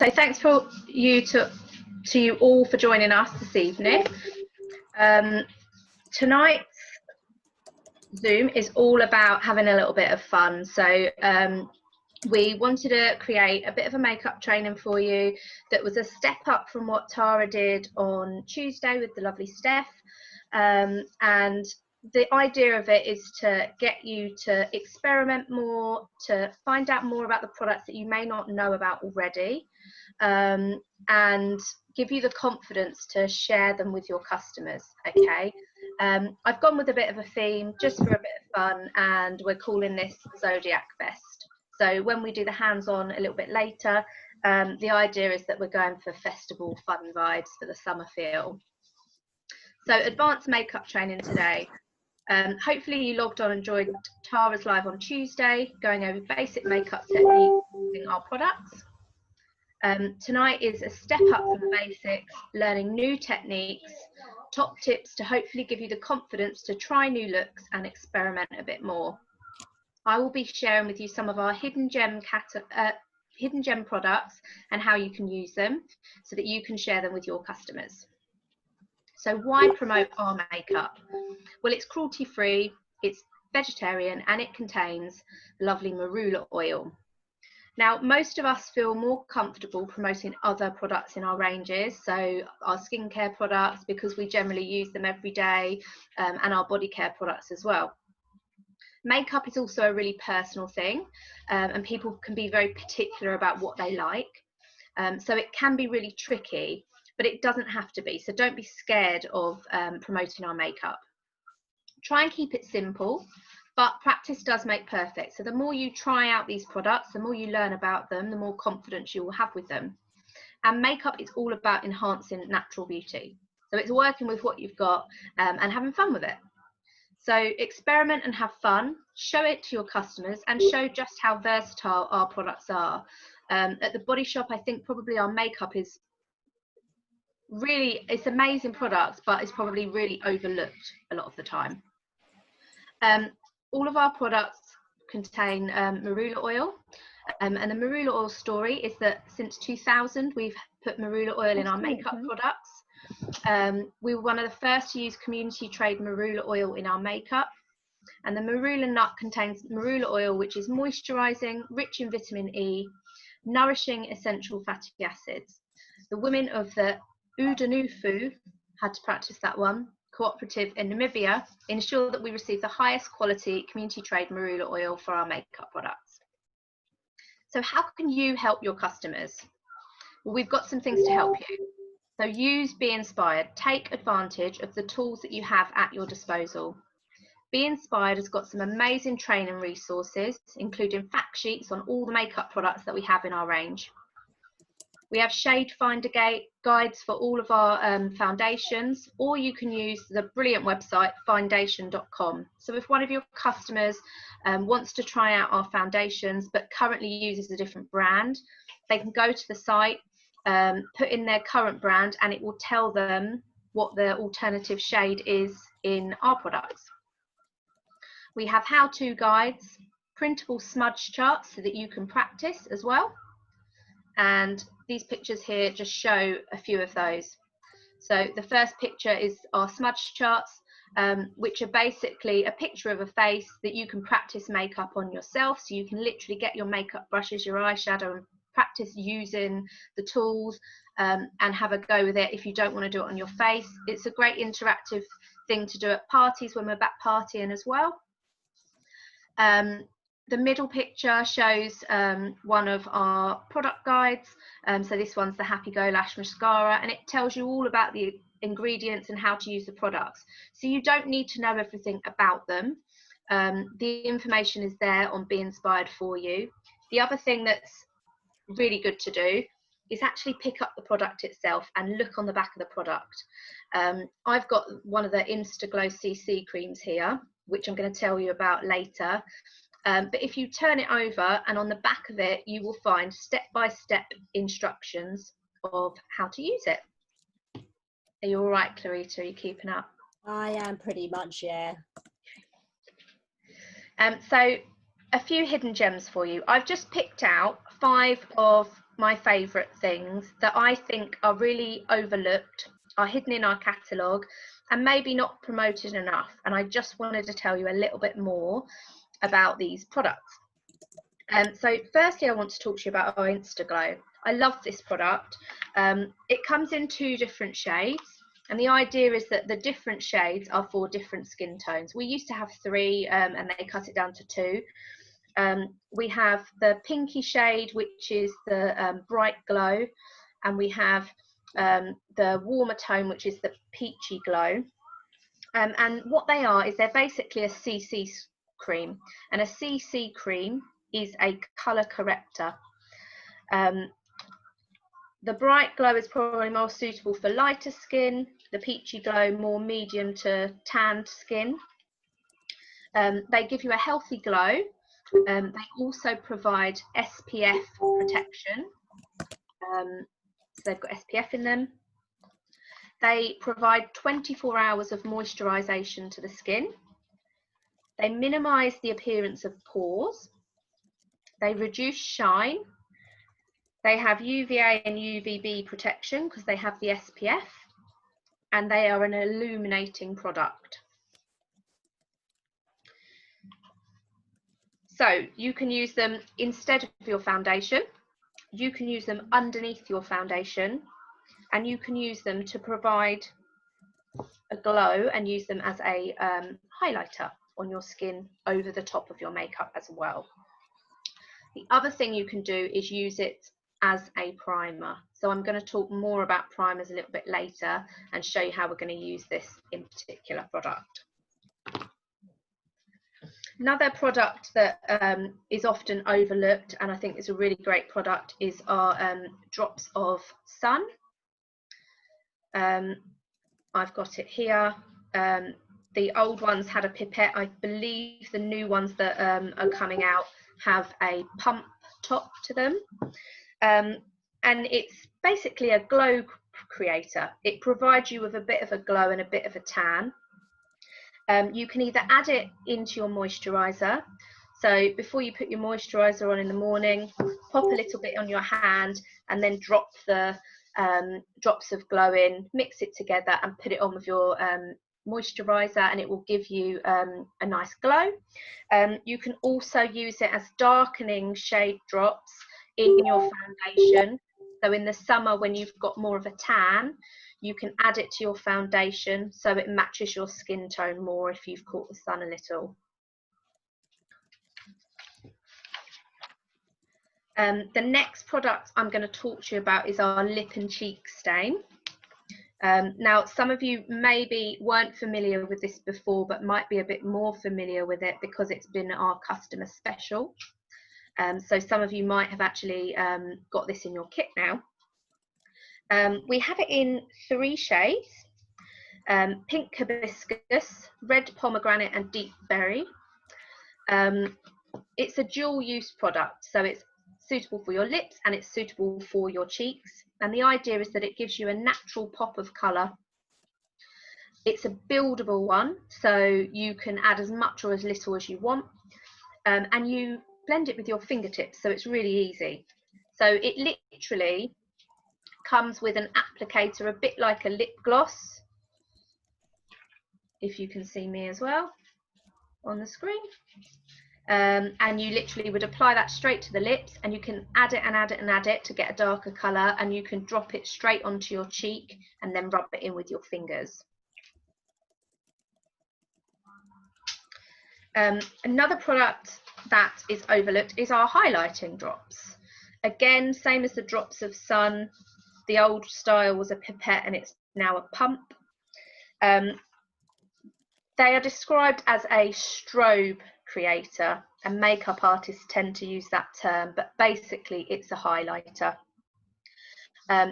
So thanks for to you all for joining us this evening. Tonight's Zoom is all about having a little bit of fun. So we wanted to create a bit of a makeup training for you that was a step up from what Tara did on Tuesday with the lovely Steph. And the idea of it is to get you to experiment more, to find out more about the products that you may not know about already, and give you the confidence to share them with your customers. Okay, I've gone with a bit of a theme just for a bit of fun, and we're calling this Zodiac Fest. So when we do the hands-on a little bit later, the idea is that we're going for festival fun vibes for the summer feel. So advanced makeup training today. Hopefully you logged on and joined Tara's live on Tuesday, going over basic makeup techniques using our products. Tonight is a step up from the basics, learning new techniques, top tips to hopefully give you the confidence to try new looks and experiment a bit more. I will be sharing with you some of our hidden gem products and how you can use them so that you can share them with your customers. So why promote our makeup? Well, it's cruelty-free, it's vegetarian, and it contains lovely marula oil. Now, most of us feel more comfortable promoting other products in our ranges, so our skincare products, because we generally use them every day, and our body care products as well. Makeup is also a really personal thing, and people can be very particular about what they like. So it can be really tricky, but it doesn't have to be. So don't be scared of promoting our makeup. Try and keep it simple, but practice does make perfect. So the more you try out these products, the more you learn about them, the more confidence you will have with them. And makeup is all about enhancing natural beauty. So it's working with what you've got and having fun with it. So experiment and have fun, show it to your customers and show just how versatile our products are. At the Body Shop, I think probably our makeup is really, it's amazing products, but it's probably really overlooked a lot of the time. All of our products contain marula oil, and the marula oil story is that since 2000 we've put marula oil in our makeup products. We were one of the first to use community trade marula oil in our makeup, and the marula nut contains marula oil, which is moisturizing, rich in vitamin E, nourishing essential fatty acids. The women of the Udanufu, had to practice that one, cooperative in Namibia, ensure that we receive the highest quality community trade marula oil for our makeup products. So how can you help your customers? Well, we've got some things to help you. So use Be Inspired. Take advantage of the tools that you have at your disposal. Be Inspired has got some amazing training resources, including fact sheets on all the makeup products that we have in our range. We have shade finder guides for all of our foundations, or you can use the brilliant website foundation.com. So if one of your customers wants to try out our foundations but currently uses a different brand, they can go to the site, put in their current brand, and it will tell them what the alternative shade is in our products. We have how-to guides, printable smudge charts so that you can practice as well. And these pictures here just show a few of those. So the first picture is our smudge charts, which are basically a picture of a face that you can practice makeup on yourself. So you can literally get your makeup brushes, your eyeshadow, and practice using the tools and have a go with it if you don't want to do it on your face. It's a great interactive thing to do at parties when we're back partying as well. The middle picture shows one of our product guides. So this one's the Happy Go Lash Mascara, and it tells you all about the ingredients and how to use the products. So you don't need to know everything about them. The information is there on Be Inspired for you. The other thing that's really good to do is actually pick up the product itself and look on the back of the product. I've got one of the Instaglow CC creams here, which I'm going to tell you about later. But if you turn it over, and on the back of it, you will find step-by-step instructions of how to use it. Are you all right, Clarita? Are you keeping up? I am pretty much, yeah. So a few hidden gems for you. I've just picked out 5 of my favourite things that I think are really overlooked, are hidden in our catalogue and maybe not promoted enough. And I just wanted to tell you a little bit more about these products. So firstly, I want to talk to you about our Instaglow. I love this product. It comes in 2 different shades, and the idea is that the different shades are for different skin tones. We used to have 3 and they cut it down to 2. We have the pinky shade, which is the bright glow, and we have the warmer tone, which is the peachy glow. And what they are is they're basically a CC cream, and a CC cream is a colour corrector. The bright glow is probably more suitable for lighter skin, the peachy glow more medium to tanned skin. They give you a healthy glow. They also provide SPF protection, so they've got SPF in them. They provide 24 hours of moisturisation to the skin. They minimise the appearance of pores. They reduce shine. They have UVA and UVB protection because they have the SPF, and they are an illuminating product. So you can use them instead of your foundation, you can use them underneath your foundation, and you can use them to provide a glow and use them as a highlighter on your skin over the top of your makeup as well. The other thing you can do is use it as a primer. So I'm going to talk more about primers a little bit later and show you how we're going to use this in particular product. Another product that is often overlooked, and I think is a really great product, is our Drops of Sun. I've got it here. The old ones had a pipette. I believe the new ones that are coming out have a pump top to them. And it's basically a glow creator. It provides you with a bit of a glow and a bit of a tan. You can either add it into your moisturiser. So before you put your moisturiser on in the morning, pop a little bit on your hand and then drop the drops of glow in, mix it together and put it on with your moisturiser, and it will give you a nice glow. You can also use it as darkening shade drops in your foundation. So in the summer, when you've got more of a tan, you can add it to your foundation so it matches your skin tone more if you've caught the sun a little. The next product I'm going to talk to you about is our lip and cheek stain. Now, some of you maybe weren't familiar with this before, but might be a bit more familiar with it because it's been our customer special. So some of you might have actually got this in your kit now. We have it in 3 shades, pink hibiscus, red pomegranate and deep berry. It's a dual use product, so it's suitable for your lips and it's suitable for your cheeks. And the idea is that it gives you a natural pop of colour. It's a buildable one, so you can add as much or as little as you want. And you blend it with your fingertips, so it's really easy. So it literally comes with an applicator, a bit like a lip gloss, if you can see me as well on the screen. And you literally would apply that straight to the lips, and you can add it and add it and add it to get a darker colour, and you can drop it straight onto your cheek and then rub it in with your fingers. Another product that is overlooked is our highlighting drops. Again, same as the Drops of Sun, the old style was a pipette and it's now a pump. They are described as a strobe creator, and makeup artists tend to use that term, but basically it's a highlighter.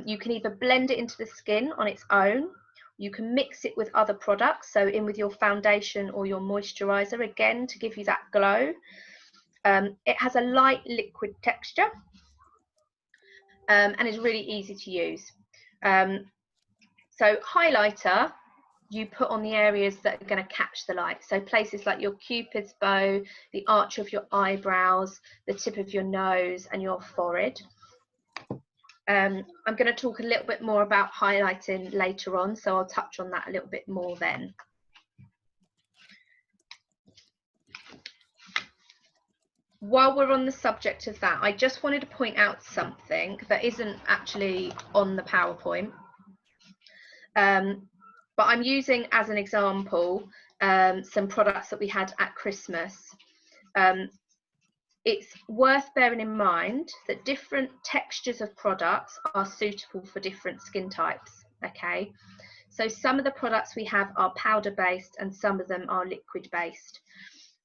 You can either blend it into the skin on its own, you can mix it with other products, so in with your foundation or your moisturiser, again to give you that glow. It has a light liquid texture and is really easy to use. So highlighter, you put on the areas that are going to catch the light. So places like your cupid's bow, the arch of your eyebrows, the tip of your nose and your forehead. I'm going to talk a little bit more about highlighting later on, so I'll touch on that a little bit more then. While we're on the subject of that, I just wanted to point out something that isn't actually on the PowerPoint, but I'm using as an example some products that we had at Christmas. It's worth bearing in mind that different textures of products are suitable for different skin types, okay? So some of the products we have are powder based and some of them are liquid based.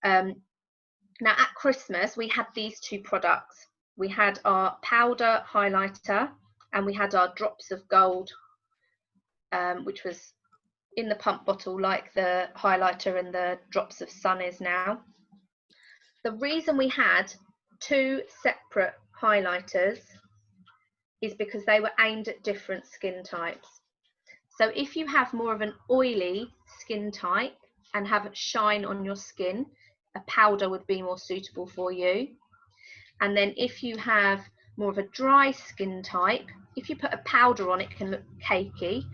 Now at Christmas we had these two products. We had our powder highlighter and we had our drops of gold, which was in the pump bottle like the highlighter and the drops of sun is now. The reason we had two separate highlighters is because they were aimed at different skin types. So if you have more of an oily skin type and have shine on your skin, a powder would be more suitable for you. And then if you have more of a dry skin type, if you put a powder on, it can look cakey.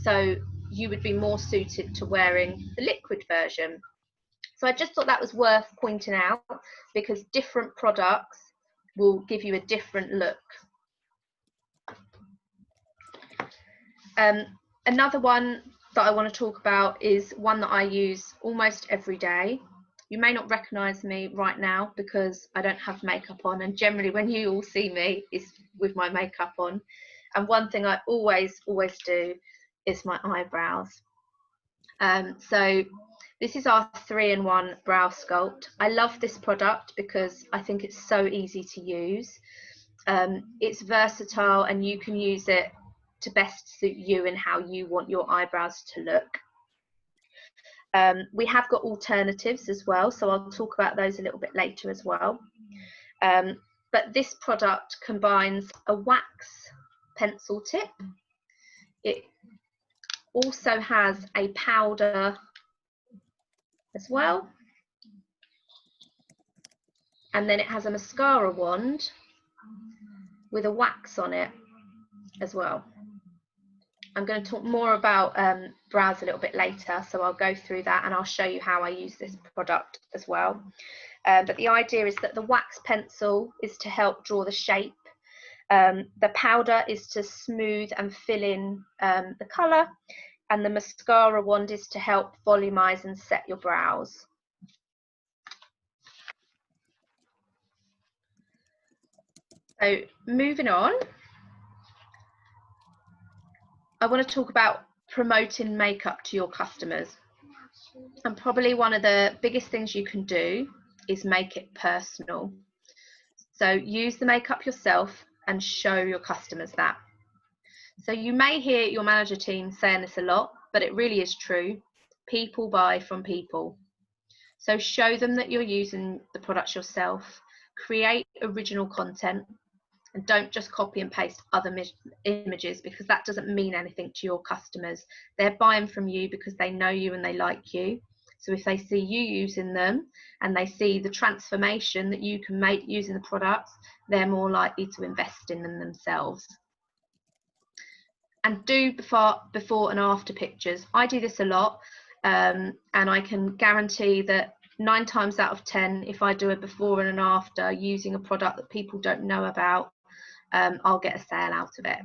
So you would be more suited to wearing the liquid version. So I just thought that was worth pointing out because different products will give you a different look. Another one that I want to talk about is one that I use almost every day. You may not recognise me right now because I don't have makeup on, and generally when you all see me is with my makeup on. And one thing I always do is my eyebrows. So this is our 3-in-1 brow sculpt. I love this product because I think it's so easy to use. It's versatile and you can use it to best suit you and how you want your eyebrows to look. We have got alternatives as well, so I'll talk about those a little bit later as well. But this product combines a wax pencil tip. It also has a powder as well, and then it has a mascara wand with a wax on it as well. I'm going to talk more about brows a little bit later, so I'll go through that and I'll show you how I use this product as well. But the idea is that the wax pencil is to help draw the shape. The powder is to smooth and fill in the colour, and the mascara wand is to help volumize and set your brows. So moving on, I want to talk about promoting makeup to your customers. And probably one of the biggest things you can do is make it personal. So use the makeup yourself and show your customers that. So you may hear your manager team saying this a lot, but it really is true. People buy from people. So show them that you're using the products yourself. Create original content and don't just copy and paste other images, because that doesn't mean anything to your customers. They're buying from you because they know you and they like you. So if they see you using them and they see the transformation that you can make using the products, they're more likely to invest in them themselves. And do before and after pictures. I do this a lot, and I can guarantee that 9 times out of 10, if I do a before and an after using a product that people don't know about, I'll get a sale out of it.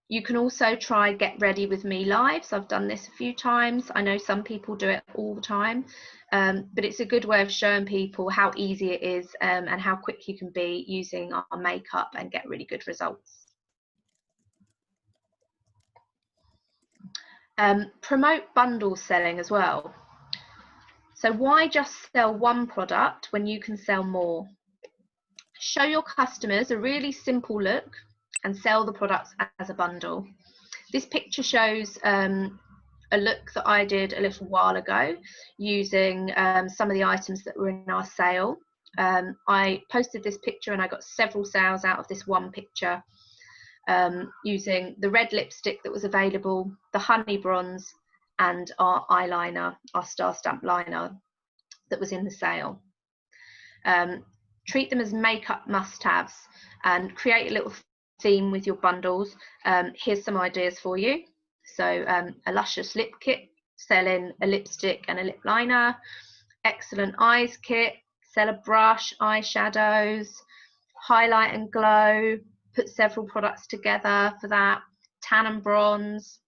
You can also try Get Ready With Me lives. I've done this a few times. I know some people do it all the time, but it's a good way of showing people how easy it is and how quick you can be using our makeup and get really good results. Promote bundle selling as well. So why just sell one product when you can sell more? Show your customers a really simple look and sell the products as a bundle. This picture shows a look that I did a little while ago using some of the items that were in our sale. I posted this picture and I got several sales out of this one picture, using the red lipstick that was available, the honey bronze, and our eyeliner, our star stamp liner that was in the sale. treat them as makeup must-haves and create a little theme with your bundles. Here's some ideas for you. So a luscious lip kit, selling a lipstick and a lip liner. Excellent eyes kit, sell a brush, eyeshadows, highlight and glow, put several products together for that. Tan and bronze.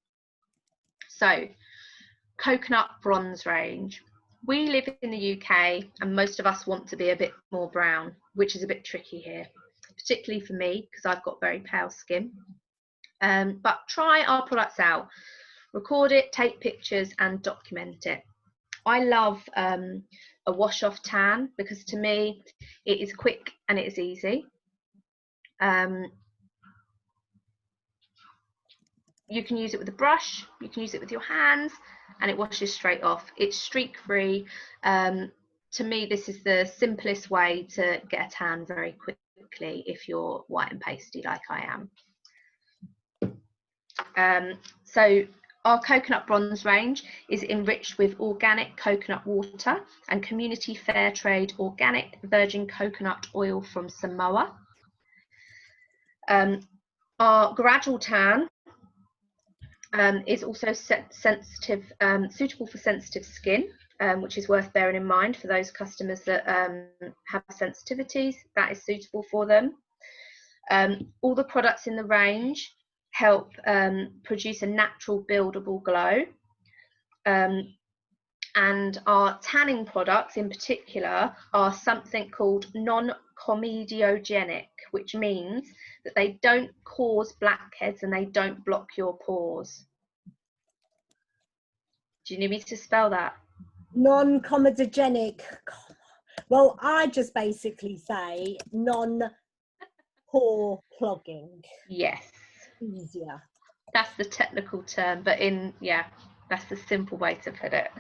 So coconut bronze range. We live in the UK and most of us want to be a bit more brown, which is a bit tricky here, particularly for me because I've got very pale skin. But try our products out, record it, take pictures and document it. I love a wash off tan because to me it is quick and it is easy. You can use it with a brush, you can use it with your hands, and it washes straight off. It's streak free. To me, this is the simplest way to get a tan very quickly if you're white and pasty like I am. So our coconut bronze range is enriched with organic coconut water and community fair trade organic virgin coconut oil from Samoa. Our gradual tan is also sensitive, suitable for sensitive skin, which is worth bearing in mind for those customers that have sensitivities. That is suitable for them. All the products in the range help produce a natural buildable glow. And our tanning products in particular are something called non-comedogenic, which means that they don't cause blackheads and they don't block your pores. Do you need me to spell that? Non-comedogenic. Well, I just basically say non-pore clogging. Yes. Easier. That's the technical term, but that's the simple way to put it.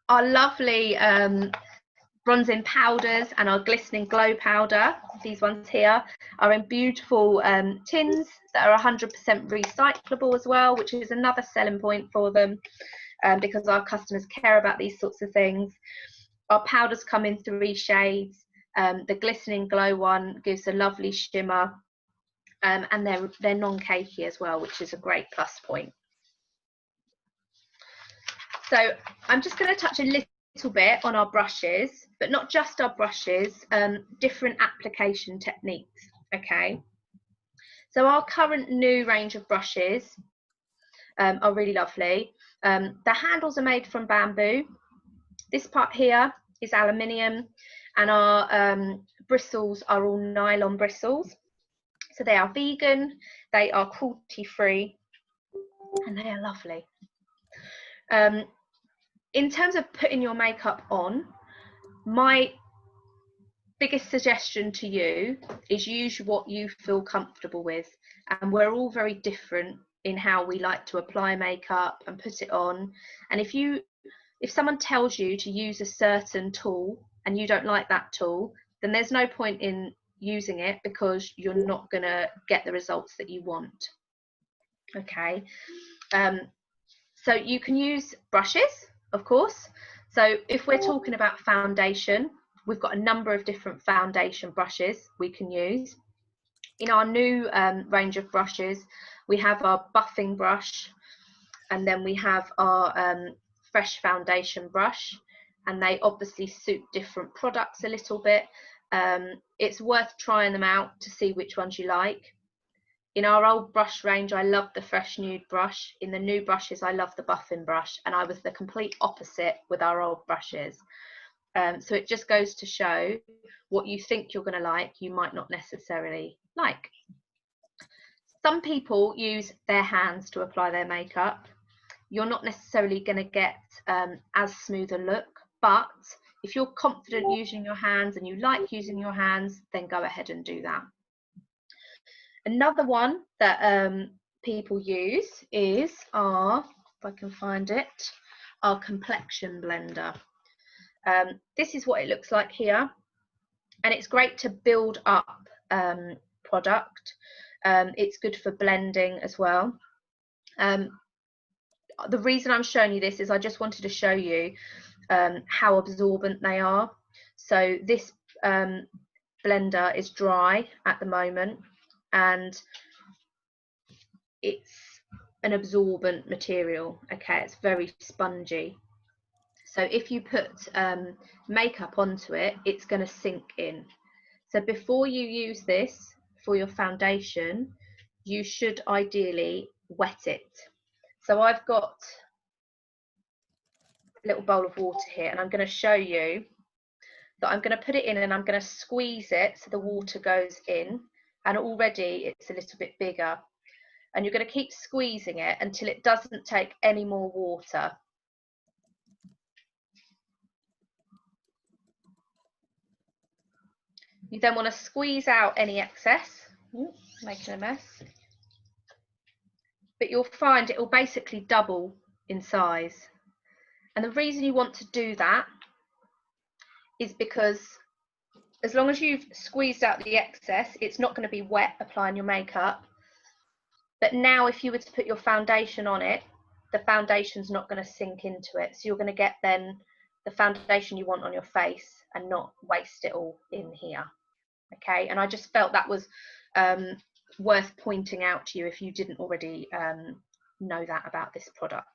Our lovely bronzing powders and our glistening glow powder, these ones here, are in beautiful tins that are 100% recyclable as well, which is another selling point for them because our customers care about these sorts of things. Our powders come in 3 shades. The glistening glow one gives a lovely shimmer, and they're non-cakey as well, which is a great plus point. So I'm just going to touch a little bit on our brushes, but not just our brushes, different application techniques. Okay, so our current new range of brushes are really lovely. The handles are made from bamboo. This part here is aluminium, and our bristles are all nylon bristles. So they are vegan, they are cruelty free, and they are lovely. In terms of putting your makeup on, my biggest suggestion to you is use what you feel comfortable with. And we're all very different in how we like to apply makeup and put it on. And if someone tells you to use a certain tool and you don't like that tool, then there's no point in using it because you're not going to get the results that you want. Okay. So you can use brushes, of course. So if we're talking about foundation, we've got a number of different foundation brushes we can use. In our new range of brushes, we have our buffing brush, and then we have our fresh foundation brush, and they obviously suit different products a little bit. It's worth trying them out to see which ones you like. In our old brush range, I love the fresh nude brush. In the new brushes, I love the buffing brush, and I was the complete opposite with our old brushes. So it just goes to show what you think you're going to like, you might not necessarily like. Some people use their hands to apply their makeup. You're not necessarily going to get as smooth a look, but if you're confident using your hands and you like using your hands, then go ahead and do that. Another one that people use is our, if I can find it, our complexion blender. This is what it looks like here, and it's great to build up product. It's good for blending as well. The reason I'm showing you this is I just wanted to show you how absorbent they are. So this blender is dry at the moment, and it's an absorbent material. Okay, it's very spongy. So if you put makeup onto it, it's going to sink in. So before you use this for your foundation, you should ideally wet it. So I've got a little bowl of water here, and I'm going to show you that I'm going to put it in and I'm going to squeeze it so the water goes in, and already it's a little bit bigger. And you're going to keep squeezing it until it doesn't take any more water. You then want to squeeze out any excess. Ooh, making a mess. But you'll find it will basically double in size. And the reason you want to do that is because as long as you've squeezed out the excess, it's not going to be wet applying your makeup. But now if you were to put your foundation on it, the foundation's not going to sink into it. So you're going to get then the foundation you want on your face and not waste it all in here. Okay, and I just felt that was worth pointing out to you if you didn't already know that about this product.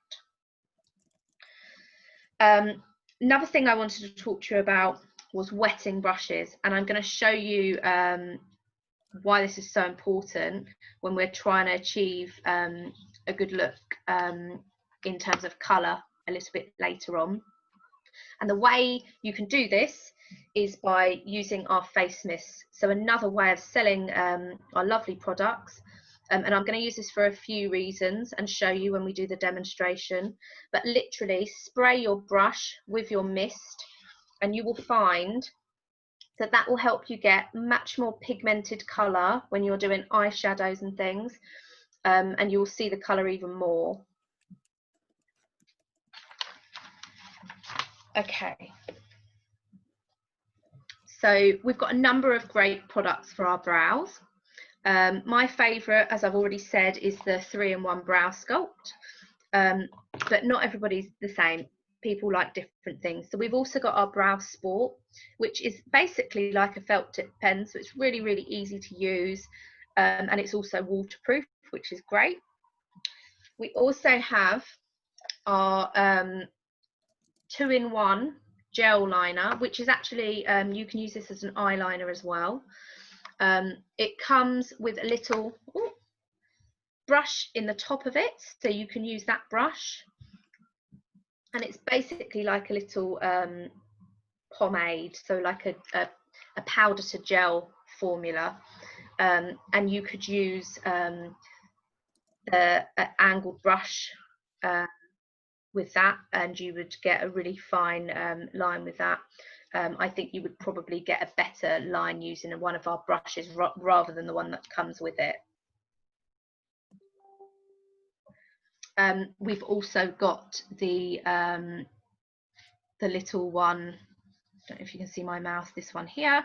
Another thing I wanted to talk to you about was wetting brushes, and I'm going to show you why this is so important when we're trying to achieve a good look in terms of colour a little bit later on. And the way you can do this is by using our face mists. So another way of selling our lovely products, and I'm going to use this for a few reasons and show you when we do the demonstration, but literally spray your brush with your mist and you will find that that will help you get much more pigmented colour when you're doing eyeshadows and things, and you'll see the colour even more. Okay. So we've got a number of great products for our brows. My favourite, as I've already said, is the 3-in-1 Brow Sculpt, but not everybody's the same. People like different things. So we've also got our Brow Sport, which is basically like a felt tip pen, so it's really, really easy to use, and it's also waterproof, which is great. We also have our 2-in-1 gel liner, which is actually, you can use this as an eyeliner as well. It comes with a little brush in the top of it, so you can use that brush, and it's basically like a little pomade, so like a powder to gel formula, and you could use an angled brush with that, and you would get a really fine line with that. I think you would probably get a better line using one of our brushes rather than the one that comes with it. We've also got the little one, I don't know if you can see my mouse, this one here,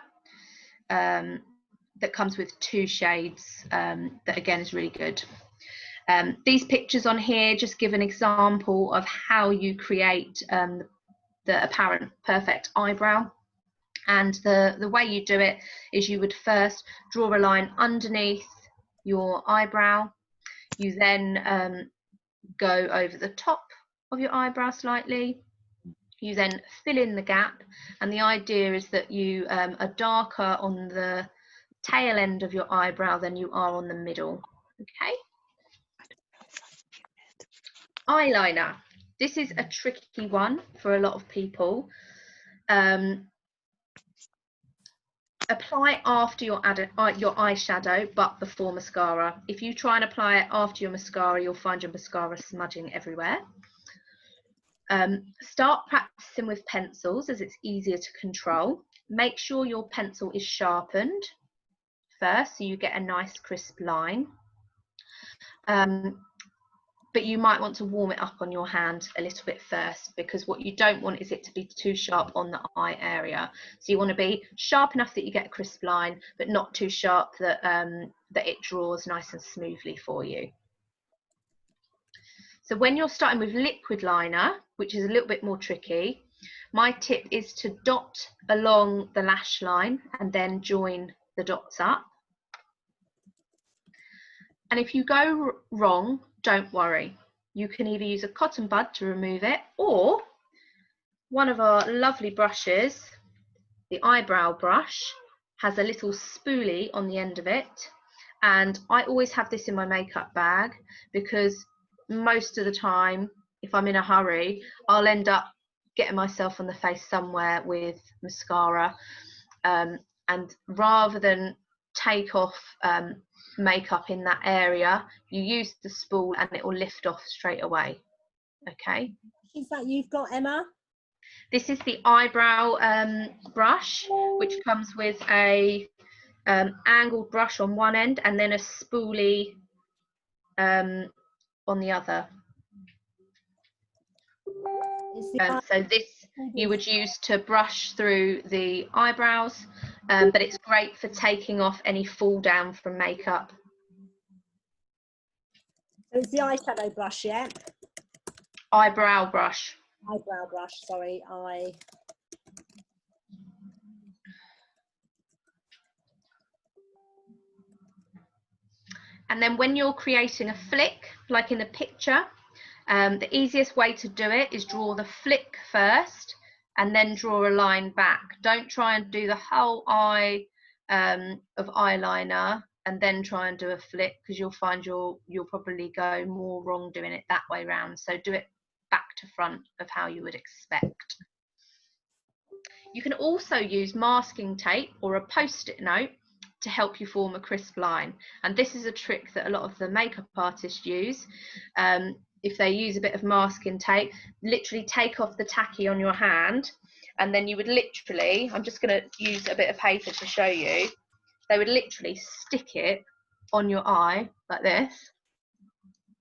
that comes with 2 shades, that again is really good. These pictures on here just give an example of how you create the apparent perfect eyebrow. And the way you do it is you would first draw a line underneath your eyebrow. You then go over the top of your eyebrow slightly. You then fill in the gap, and the idea is that you are darker on the tail end of your eyebrow than you are on the middle. Okay. Eyeliner. This is a tricky one for a lot of people. Apply after your eyeshadow, but before mascara. If you try and apply it after your mascara, you'll find your mascara smudging everywhere. Start practicing with pencils, as it's easier to control. Make sure your pencil is sharpened first, so you get a nice crisp line. But you might want to warm it up on your hand a little bit first, because what you don't want is it to be too sharp on the eye area. So you want to be sharp enough that you get a crisp line, but not too sharp that that it draws nice and smoothly for you. So when you're starting with liquid liner, which is a little bit more tricky, My tip is to dot along the lash line and then join the dots up. And if you go wrong, don't worry. You can either use a cotton bud to remove it, or one of our lovely brushes, the eyebrow brush, has a little spoolie on the end of it. And I always have this in my makeup bag because most of the time, if I'm in a hurry, I'll end up getting myself on the face somewhere with mascara. And rather than take off makeup in that area, you use the spool and it will lift off straight away. Okay. Is that you've got, Emma? This is the eyebrow brush, which comes with a angled brush on one end and then a spoolie on the other. So this you would use to brush through the eyebrows, but it's great for taking off any fall down from makeup. So it's the eyeshadow brush, yeah? Eyebrow brush. Eyebrow brush, sorry. And then when you're creating a flick, like in the picture, the easiest way to do it is draw the flick first and then draw a line back. Don't try and do the whole eye of eyeliner and then try and do a flick, because you'll find you'll probably go more wrong doing it that way round. So do it back to front of how you would expect. You can also use masking tape or a post-it note to help you form a crisp line. And this is a trick that a lot of the makeup artists use. If they use a bit of masking tape, literally take off the tacky on your hand, and then you would literally, I'm just going to use a bit of paper to show you, they would literally stick it on your eye like this,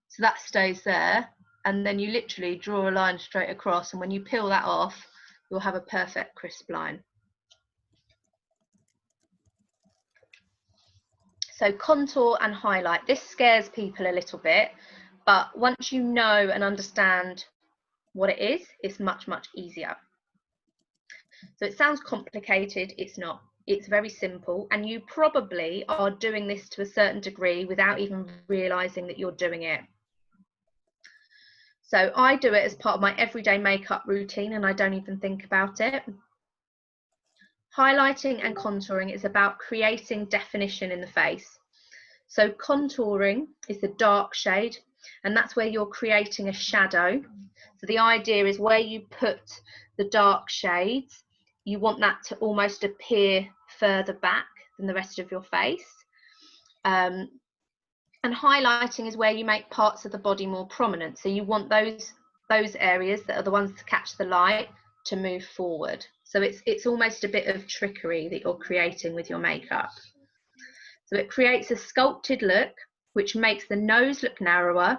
so that stays there, and then you literally draw a line straight across, and when you peel that off, you'll have a perfect crisp line. So contour and highlight, this scares people a little bit, but once you know and understand what it is, it's much, much easier. So it sounds complicated, it's not. It's very simple, and you probably are doing this to a certain degree without even realizing that you're doing it. So I do it as part of my everyday makeup routine, and I don't even think about it. Highlighting and contouring is about creating definition in the face. So contouring is the dark shade, and that's where you're creating a shadow. So the idea is where you put the dark shades, you want that to almost appear further back than the rest of your face. And highlighting is where you make parts of the body more prominent. So you want those areas that are the ones to catch the light to move forward. So it's almost a bit of trickery that you're creating with your makeup. So it creates a sculpted look, which makes the nose look narrower,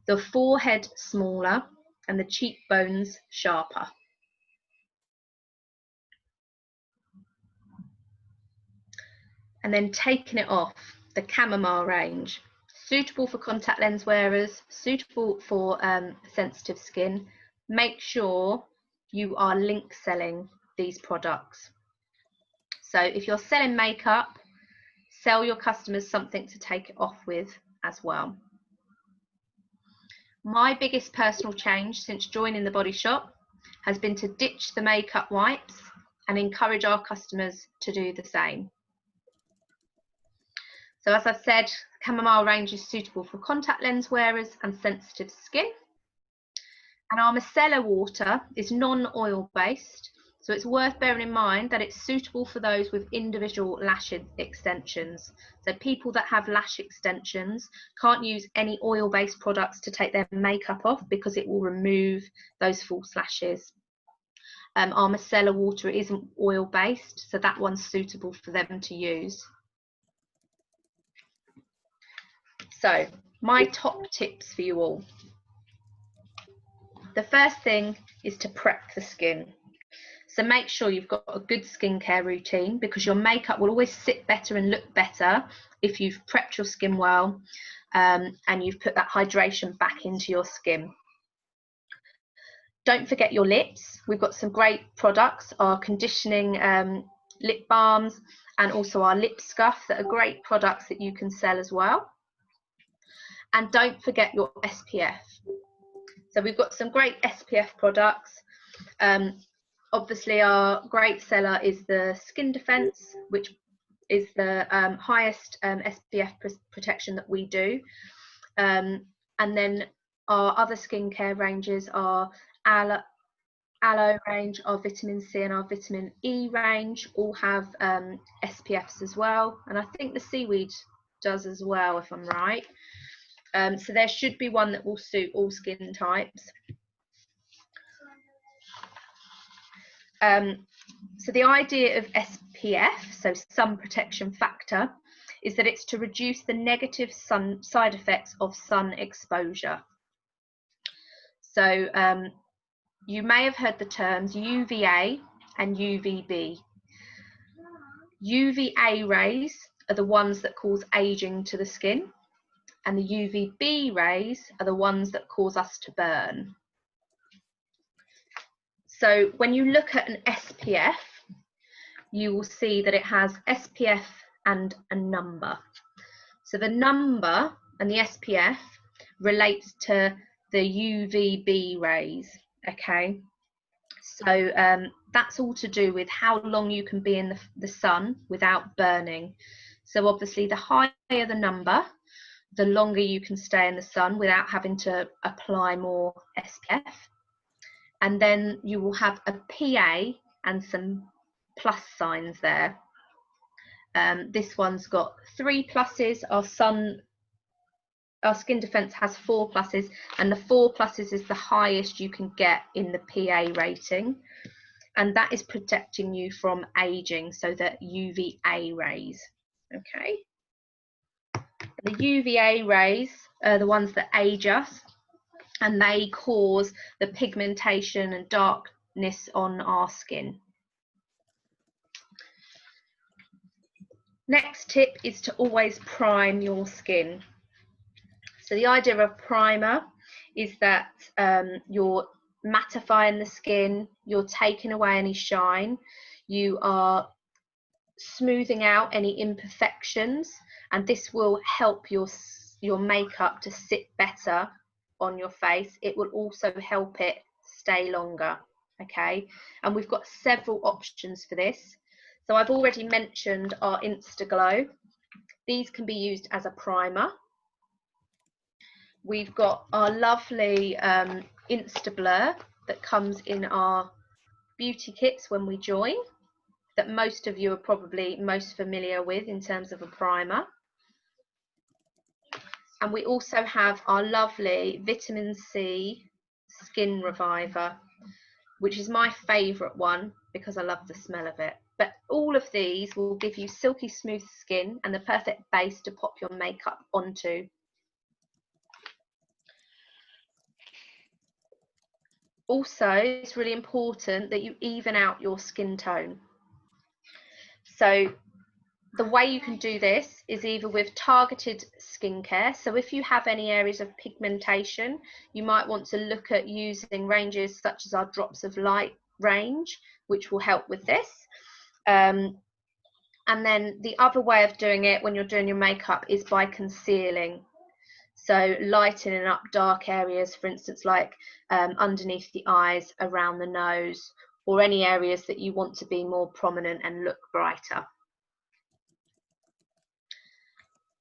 the forehead smaller, and the cheekbones sharper. And then taking it off, the chamomile range, suitable for contact lens wearers, suitable for sensitive skin. Make sure you are link selling these products. So if you're selling makeup, sell your customers something to take it off with as well. My biggest personal change since joining the Body Shop has been to ditch the makeup wipes and encourage our customers to do the same. So as I've said, chamomile range is suitable for contact lens wearers and sensitive skin. And our micellar water is non-oil based, so it's worth bearing in mind that it's suitable for those with individual lash extensions. So people that have lash extensions can't use any oil-based products to take their makeup off because it will remove those false lashes. Our micellar water isn't oil-based, so that one's suitable for them to use. So, my top tips for you all. The first thing is to prep the skin. So make sure you've got a good skincare routine, because your makeup will always sit better and look better if you've prepped your skin well and you've put that hydration back into your skin. Don't forget your lips. We've got some great products, our conditioning lip balms, and also our lip scuff that are great products that you can sell as well. And don't forget your SPF. So we've got some great SPF products. Obviously our great seller is the Skin Defense, which is the highest SPF protection that we do. And then our other skincare ranges are Aloe range, our vitamin C and our vitamin E range all have SPFs as well, and I think the seaweed does as well, if I'm right. So there should be one that will suit all skin types. So the idea of SPF, so sun protection factor, is that it's to reduce the negative side effects of sun exposure. So you may have heard the terms UVA and UVB. UVA rays are the ones that cause aging to the skin, and the UVB rays are the ones that cause us to burn. So when you look at an SPF, you will see that it has SPF and a number. So the number and the SPF relates to the UVB rays, okay? So that's all to do with how long you can be in the sun without burning. So obviously the higher the number, the longer you can stay in the sun without having to apply more SPF. And then you will have a PA and some plus signs there. This one's got 3 pluses. Our Skin Defense has 4 pluses, and the 4 pluses is the highest you can get in the PA rating, and that is protecting you from aging, so that UVA rays. Okay. The UVA rays are the ones that age us, and they cause the pigmentation and darkness on our skin. Next tip is to always prime your skin. So the idea of primer is that you're mattifying the skin, you're taking away any shine, you are smoothing out any imperfections, and this will help your makeup to sit better on your face. It will also help it stay longer, okay? And we've got several options for this. So I've already mentioned our Instaglow. These can be used as a primer. We've got our lovely Instablur that comes in our beauty kits when we join, that most of you are probably most familiar with in terms of a primer. And we also have our lovely vitamin C skin reviver, which is my favourite one because I love the smell of it. But all of these will give you silky smooth skin and the perfect base to pop your makeup onto. Also, it's really important that you even out your skin tone. So the way you can do this is either with targeted skincare. So if you have any areas of pigmentation, you might want to look at using ranges such as our Drops of Light range, which will help with this. And then the other way of doing it when you're doing your makeup is by concealing. So lightening up dark areas, for instance, like underneath the eyes, around the nose, or any areas that you want to be more prominent and look brighter.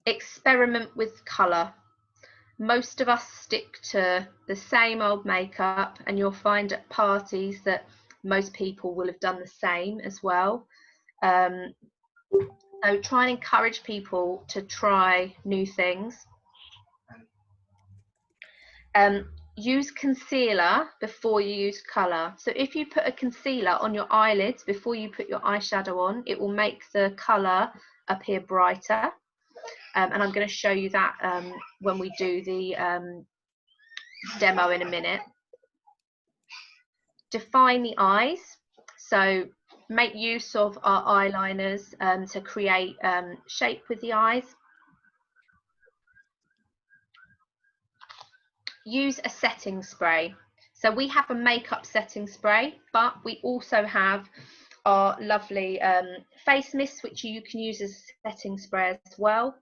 Experiment with colour. Most of us stick to the same old makeup, and you'll find at parties that most people will have done the same as well. So try and encourage people to try new things. Use concealer before you use colour. So if you put a concealer on your eyelids before you put your eyeshadow on, it will make the colour appear brighter. And I'm going to show you that when we do the demo in a minute. Define the eyes. So make use of our eyeliners to create shape with the eyes. Use a setting spray. So we have a makeup setting spray, but we also have our lovely face mist, which you can use as a setting spray as well.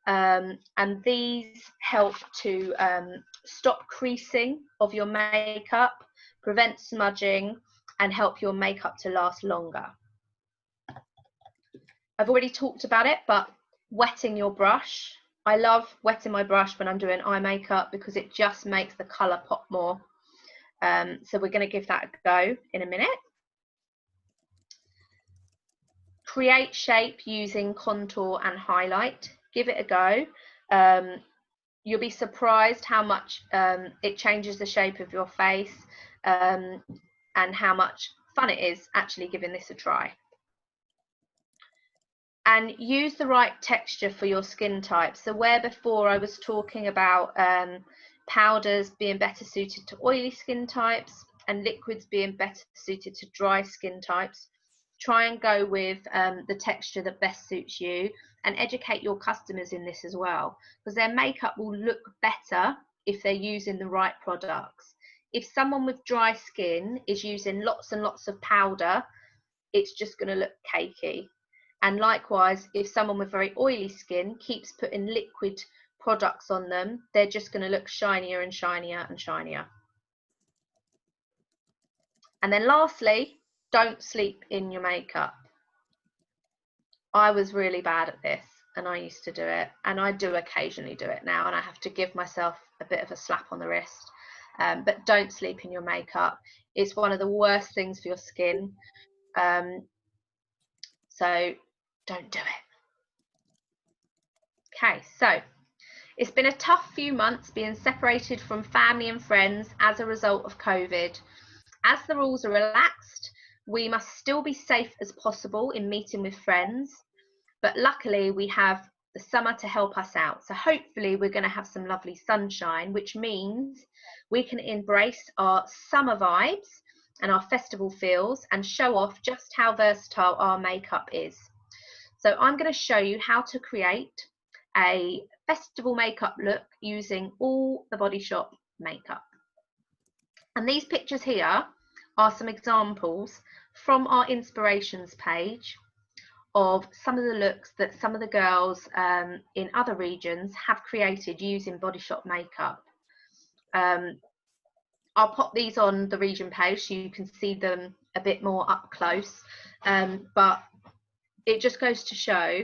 And these help to stop creasing of your makeup, prevent smudging, and help your makeup to last longer. I've already talked about it, but wetting your brush. I love wetting my brush when I'm doing eye makeup because it just makes the colour pop more. So we're going to give that a go in a minute. Create shape using contour and highlight. Give it a go. You'll be surprised how much it changes the shape of your face and how much fun it is actually giving this a try. And use the right texture for your skin type. So where before I was talking about powders being better suited to oily skin types and liquids being better suited to dry skin types, try and go with the texture that best suits you, and educate your customers in this as well, because their makeup will look better if they're using the right products. If someone with dry skin is using lots and lots of powder, it's just going to look cakey. And likewise, if someone with very oily skin keeps putting liquid products on them, they're just going to look shinier and shinier and shinier. And then lastly, don't sleep in your makeup. I was really bad at this and I used to do it, and I do occasionally do it now, and I have to give myself a bit of a slap on the wrist. But don't sleep in your makeup. It's one of the worst things for your skin. So don't do it. Okay, so it's been a tough few months being separated from family and friends as a result of COVID. As the rules are relaxed, we must still be safe as possible in meeting with friends, but luckily we have the summer to help us out. So hopefully we're going to have some lovely sunshine, which means we can embrace our summer vibes and our festival feels and show off just how versatile our makeup is. So I'm going to show you how to create a festival makeup look using all the Body Shop makeup. And these pictures here are some examples from our inspirations page of some of the looks that some of the girls in other regions have created using Body Shop makeup. I'll pop these on the region page so you can see them a bit more up close, but it just goes to show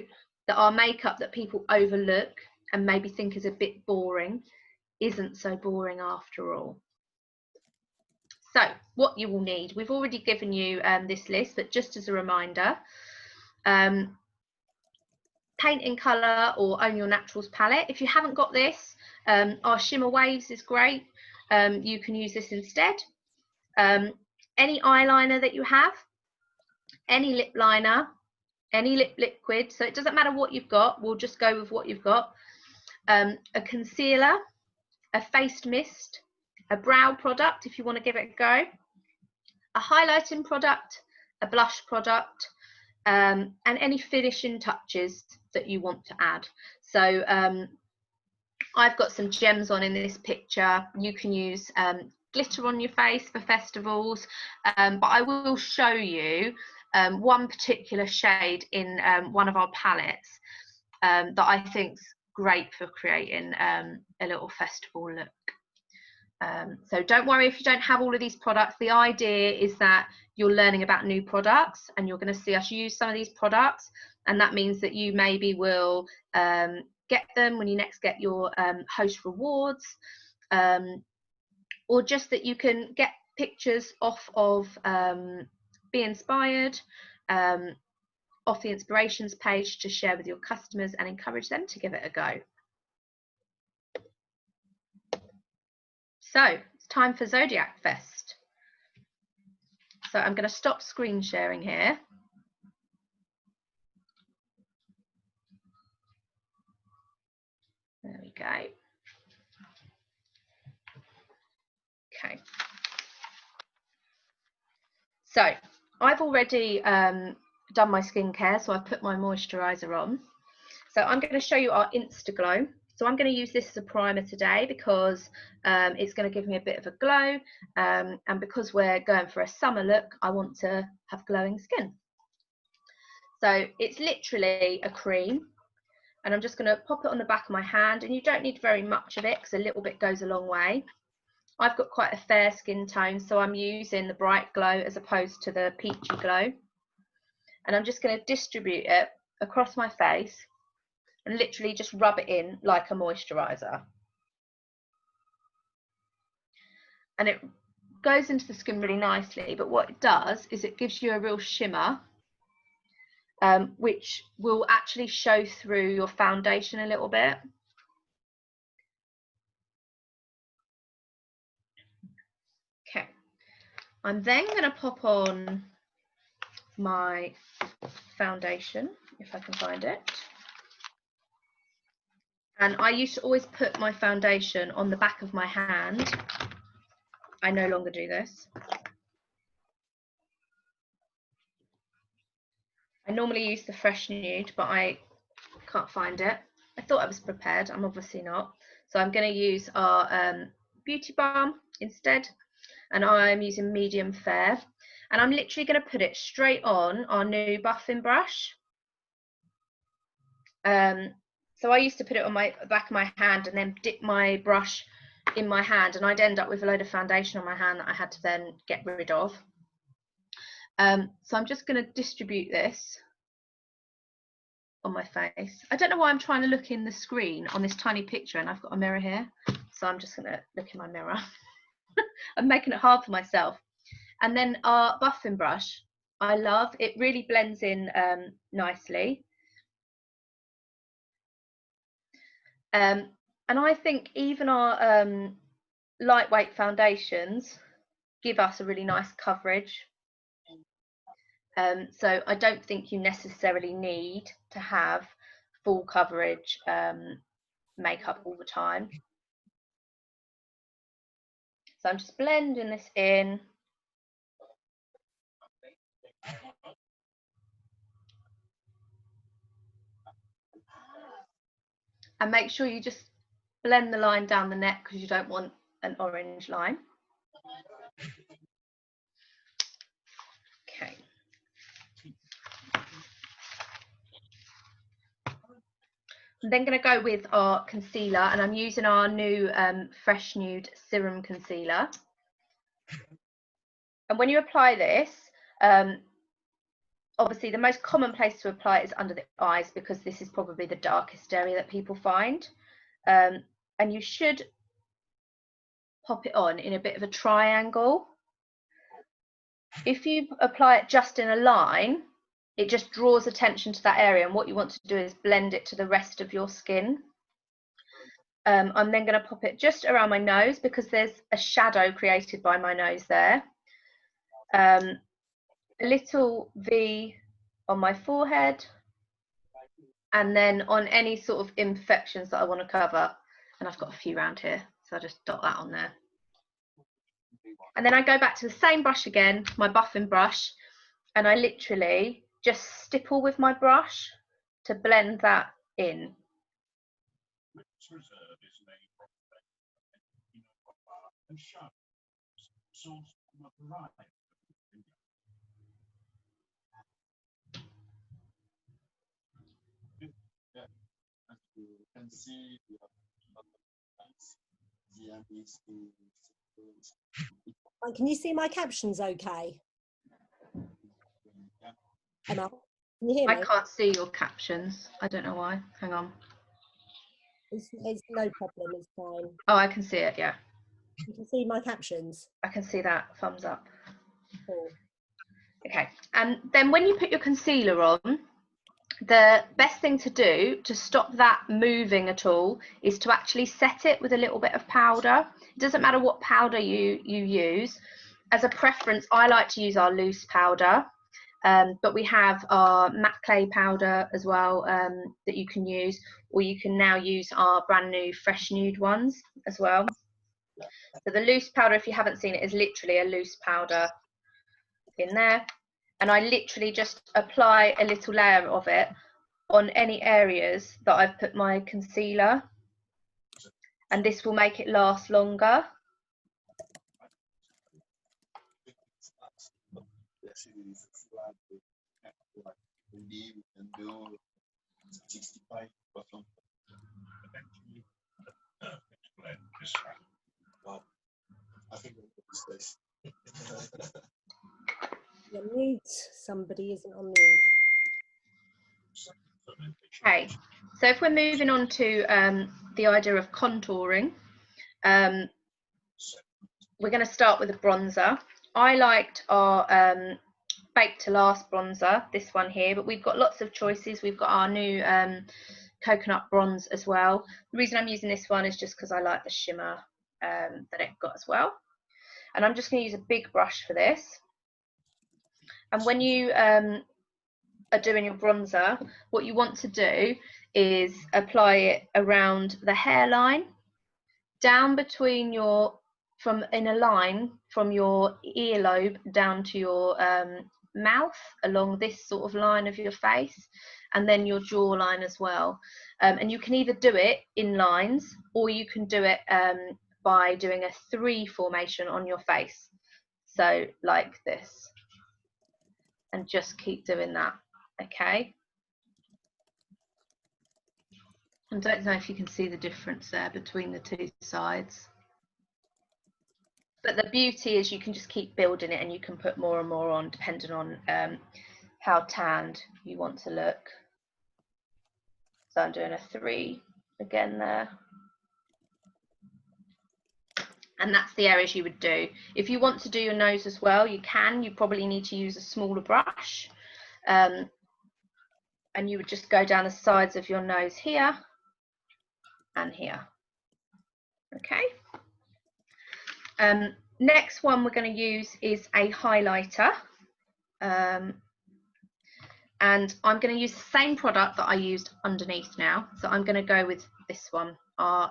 that our makeup that people overlook and maybe think is a bit boring isn't so boring after all. So what you will need, we've already given you this list, but just as a reminder, paint in colour or Own Your Naturals palette. If you haven't got this, our Shimmer Waves is great. You can use this instead. Any eyeliner that you have, any lip liner, any lip liquid, so it doesn't matter what you've got, we'll just go with what you've got. A concealer, a face mist, a brow product if you want to give it a go, a highlighting product, a blush product, and any finishing touches that you want to add. So I've got some gems on in this picture. You can use glitter on your face for festivals, but I will show you one particular shade in one of our palettes that I think's great for creating a little festival look. So don't worry if you don't have all of these products. The idea is that you're learning about new products and you're going to see us use some of these products, and that means that you maybe will get them when you next get your host rewards, or just that you can get pictures off of Be Inspired, off the inspirations page to share with your customers and encourage them to give it a go. So it's time for Zodiac Fest. So I'm going to stop screen sharing here. There we go. Okay. So I've already done my skincare, so I've put my moisturiser on. So I'm going to show you our Instaglow. It's So I'm going to use this as a primer today because it's going to give me a bit of a glow, and because we're going for a summer look, I want to have glowing skin. So it's literally a cream, and I'm just going to pop it on the back of my hand, and you don't need very much of it because a little bit goes a long way. I've got quite a fair skin tone, so I'm using the bright glow as opposed to the peachy glow. And I'm just going to distribute it across my face and literally just rub it in like a moisturiser. And it goes into the skin really nicely, but what it does is it gives you a real shimmer, which will actually show through your foundation a little bit. Okay, I'm then going to pop on my foundation, if I can find it. And I used to always put my foundation on the back of my hand. I no longer do this. I normally use the Fresh Nude, but I can't find it. I thought I was prepared, I'm obviously not. So I'm going to use our Beauty Balm instead, and I'm using medium fair. And I'm literally going to put it straight on our new buffing brush. So I used to put it on my back of my hand and then dip my brush in my hand, and I'd end up with a load of foundation on my hand that I had to then get rid of. So I'm just going to distribute this on my face. I don't know why I'm trying to look in the screen on this tiny picture and I've got a mirror here, so I'm just going to look in my mirror. I'm making it hard for myself. And then our buffing brush, I love it, really blends in nicely. And I think even our lightweight foundations give us a really nice coverage. So I don't think you necessarily need to have full coverage makeup all the time. So I'm just blending this in. And make sure you just blend the line down the neck because you don't want an orange line. Okay. I'm then going to go with our concealer, and I'm using our new Fresh Nude Serum Concealer. And when you apply this, obviously the most common place to apply it is under the eyes because this is probably the darkest area that people find. And you should pop it on in a bit of a triangle. If you apply it just in a line, it just draws attention to that area, and what you want to do is blend it to the rest of your skin. I'm then going to pop it just around my nose because there's a shadow created by my nose there. A little V on my forehead, and then on any sort of imperfections that I want to cover, and I've got a few around here, so I just dot that on there. And then I go back to the same brush again, my buffing brush, and I literally just stipple with my brush to blend that in. Can you see my captions okay? Emma, can you hear me? I can't see your captions. I don't know why. Hang on. It's no problem, it's fine. Oh, I can see it, yeah. You can see my captions. I can see that thumbs up. Cool. Okay, and then when you put your concealer on, the best thing to do to stop that moving at all is to actually set it with a little bit of powder. It doesn't matter what powder you use. As a preference, I like to use our loose powder, but we have our matte clay powder as well that you can use, or you can now use our brand new Fresh Nude ones as well. So the loose powder, if you haven't seen it, is literally a loose powder in there. And I literally just apply a little layer of it on any areas that I've put my concealer. and this will make it last longer. You're mute. Somebody isn't on mute. Okay, so if we're moving on to the idea of contouring, we're going to start with a bronzer. I liked our Bake to Last bronzer, this one here, but we've got lots of choices. We've got our new coconut bronze as well. The reason I'm using this one is just because I like the shimmer that it got as well. And I'm just going to use a big brush for this. And when you are doing your bronzer, what you want to do is apply it around the hairline, down between your, in a line from your earlobe down to your mouth, along this sort of line of your face, and then your jawline as well. And you can either do it in lines, or you can do it by doing a 3 formation on your face. So like this, and just keep doing that, okay? I don't know if you can see the difference there between the two sides. But the beauty is you can just keep building it, and you can put more and more on depending on how tanned you want to look. So I'm doing a 3 again there. And that's the areas you would do. If you want to do your nose as well, you can. You probably need to use a smaller brush. And you would just go down the sides of your nose here and here. Okay. Next one we're going to use is a highlighter. And I'm going to use the same product that I used underneath now. So I'm going to go with this one, our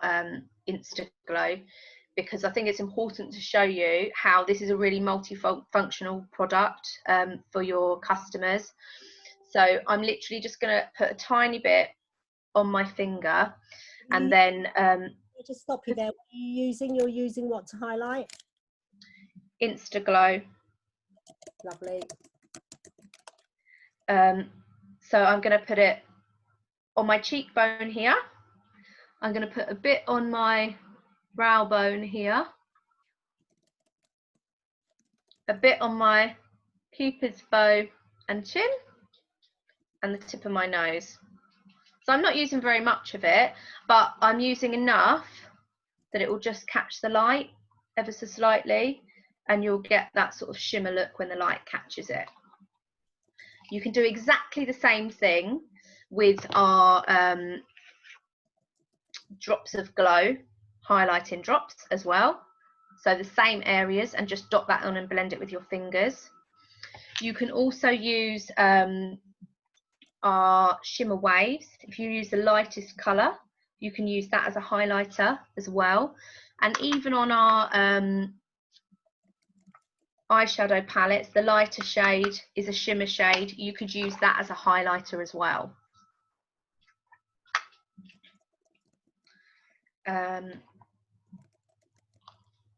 Instaglow, because I think it's important to show you how this is a really multifunctional product for your customers. So I'm literally just going to put a tiny bit on my finger, and then just stop you there. What are you using? You're using what to highlight? Instaglow. Lovely. So I'm going to put it on my cheekbone here. I'm going to put a bit on my brow bone here, a bit on my cupid's bow and chin, and the tip of my nose. So I'm not using very much of it, but I'm using enough that it will just catch the light ever so slightly, and you'll get that sort of shimmer look when the light catches it. You can do exactly the same thing with our drops of glow highlighting drops as well. So the same areas, and just dot that on and blend it with your fingers. You can also use our shimmer waves. If you use the lightest colour, you can use that as a highlighter as well. And even on our eyeshadow palettes, the lighter shade is a shimmer shade. You could use that as a highlighter as well.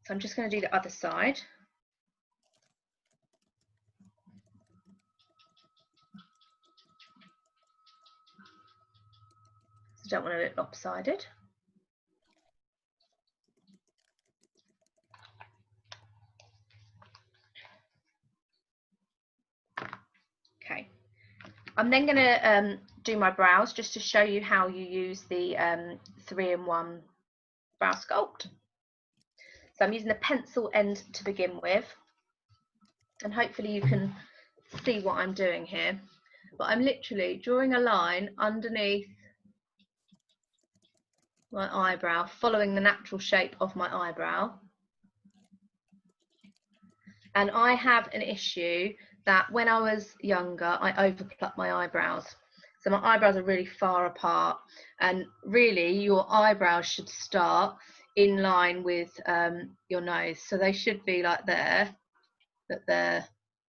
So I'm just going to do the other side. I don't want to look lopsided. Okay, I'm then going to do my brows just to show you how you use the 3-in-1 brow sculpt. So I'm using the pencil end to begin with, and hopefully you can see what I'm doing here. But I'm literally drawing a line underneath my eyebrow, following the natural shape of my eyebrow. And I have an issue that when I was younger, I overplucked my eyebrows. So my eyebrows are really far apart, and really your eyebrows should start in line with your nose. So they should be like there, but they're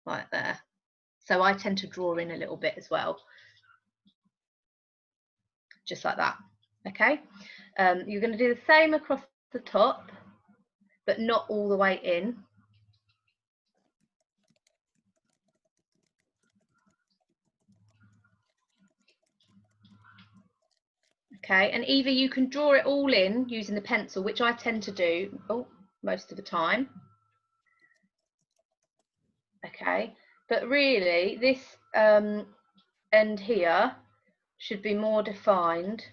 like there. So I tend to draw in a little bit as well, just like that. Okay, you're going to do the same across the top, but not all the way in. Okay, and either you can draw it all in using the pencil, which I tend to do most of the time. Okay, but really this end here should be more defined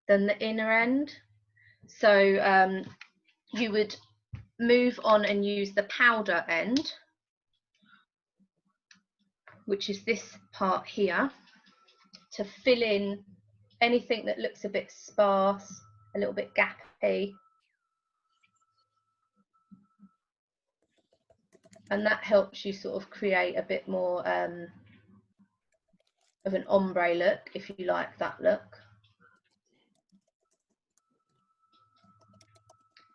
than the inner end. So you would move on and use the powder end, which is this part here, to fill in anything that looks a bit sparse, a little bit gappy. And that helps you sort of create a bit more of an ombre look, if you like that look.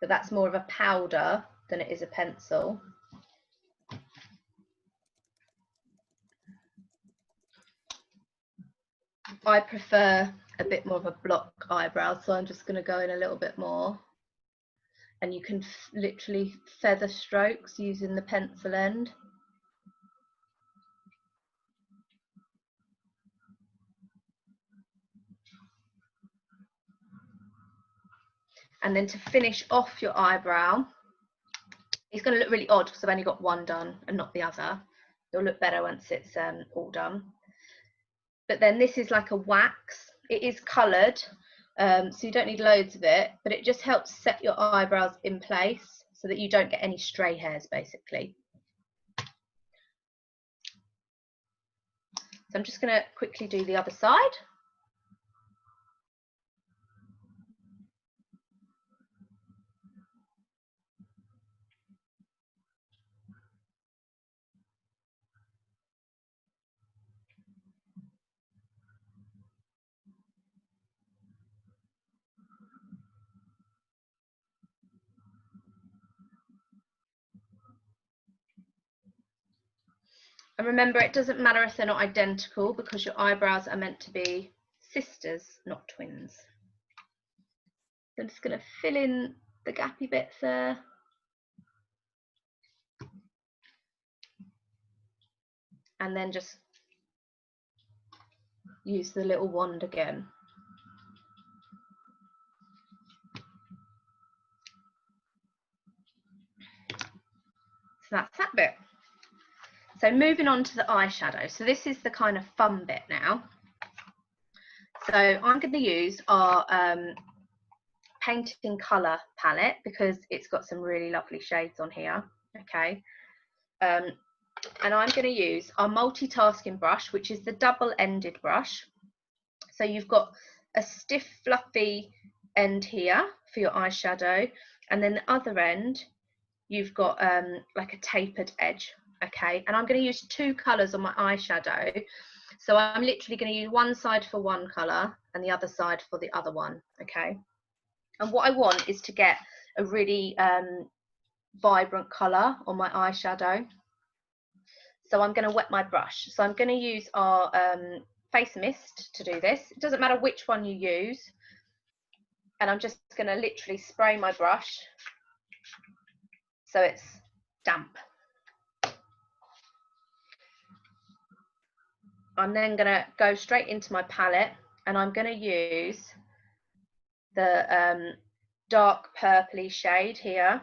But that's more of a powder than it is a pencil. I prefer a bit more of a block eyebrow, so I'm just going to go in a little bit more. And you can literally feather strokes using the pencil end. And then to finish off your eyebrow, it's going to look really odd because I've only got one done and not the other. It'll look better once it's all done. But then this is like a wax. It is coloured, so you don't need loads of it, but it just helps set your eyebrows in place so that you don't get any stray hairs, basically. So I'm just going to quickly do the other side. And remember, it doesn't matter if they're not identical because your eyebrows are meant to be sisters, not twins. So I'm just going to fill in the gappy bits there. And then just use the little wand again. So that's that bit. So moving on to the eyeshadow. So this is the kind of fun bit now. So I'm going to use our Paint in Colour palette because it's got some really lovely shades on here. Okay. And I'm going to use our multitasking brush, which is the double-ended brush. So you've got a stiff, fluffy end here for your eyeshadow, and then the other end, you've got like a tapered edge. Okay, and I'm going to use two colours on my eyeshadow. So I'm literally going to use one side for one colour and the other side for the other one. Okay, and what I want is to get a really vibrant colour on my eyeshadow. So I'm going to wet my brush. So I'm going to use our face mist to do this. It doesn't matter which one you use. And I'm just going to literally spray my brush so it's damp. I'm then going to go straight into my palette and I'm going to use the dark purpley shade here.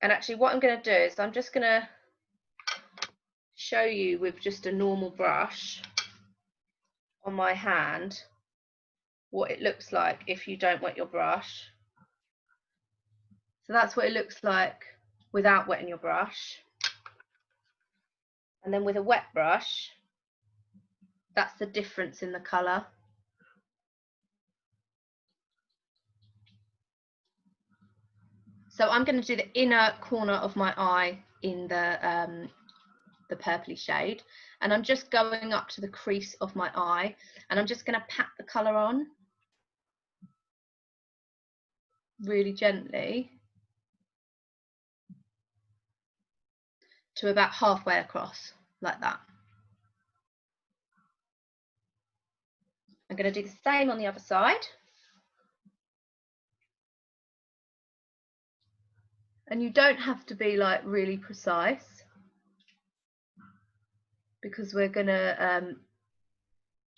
And actually what I'm going to do is I'm just going to show you with just a normal brush on my hand what it looks like if you don't wet your brush. So that's what it looks like without wetting your brush. And then with a wet brush, that's the difference in the colour. So I'm going to do the inner corner of my eye in the purpley shade, and I'm just going up to the crease of my eye, and I'm just going to pat the colour on really gently to about halfway across, like that. I'm going to do the same on the other side. And you don't have to be like really precise, because we're going to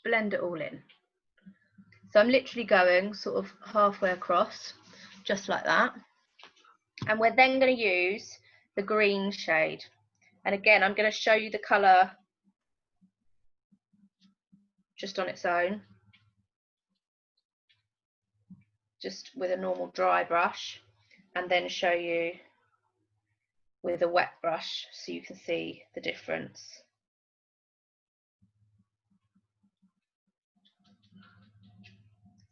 blend it all in. So I'm literally going sort of halfway across, just like that. And we're then going to use the green shade. And again, I'm going to show you the colour just on its own, just with a normal dry brush, and then show you with a wet brush so you can see the difference.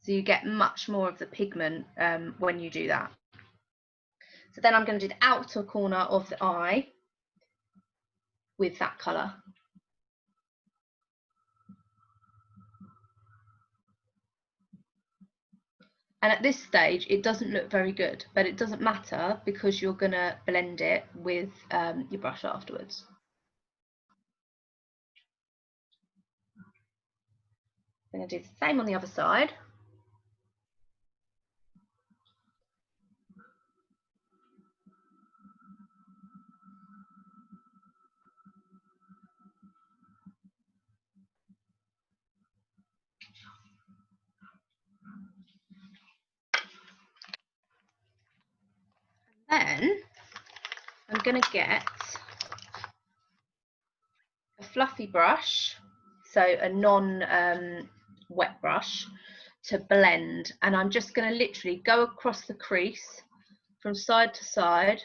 So you get much more of the pigment when you do that. So then I'm going to do the outer corner of the eye with that colour. And at this stage, it doesn't look very good, but it doesn't matter because you're going to blend it with your brush afterwards. I'm going to do the same on the other side. Then I'm going to get a fluffy brush, so a non-wet brush, to blend, and I'm just going to literally go across the crease from side to side,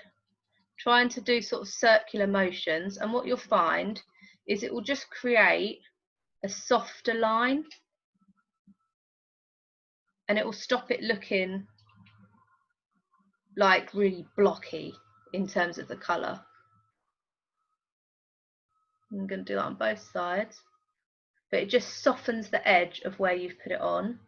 trying to do sort of circular motions, and what you'll find is it will just create a softer line, and it will stop it looking like really blocky in terms of the colour. I'm going to do that on both sides, but it just softens the edge of where you've put it on.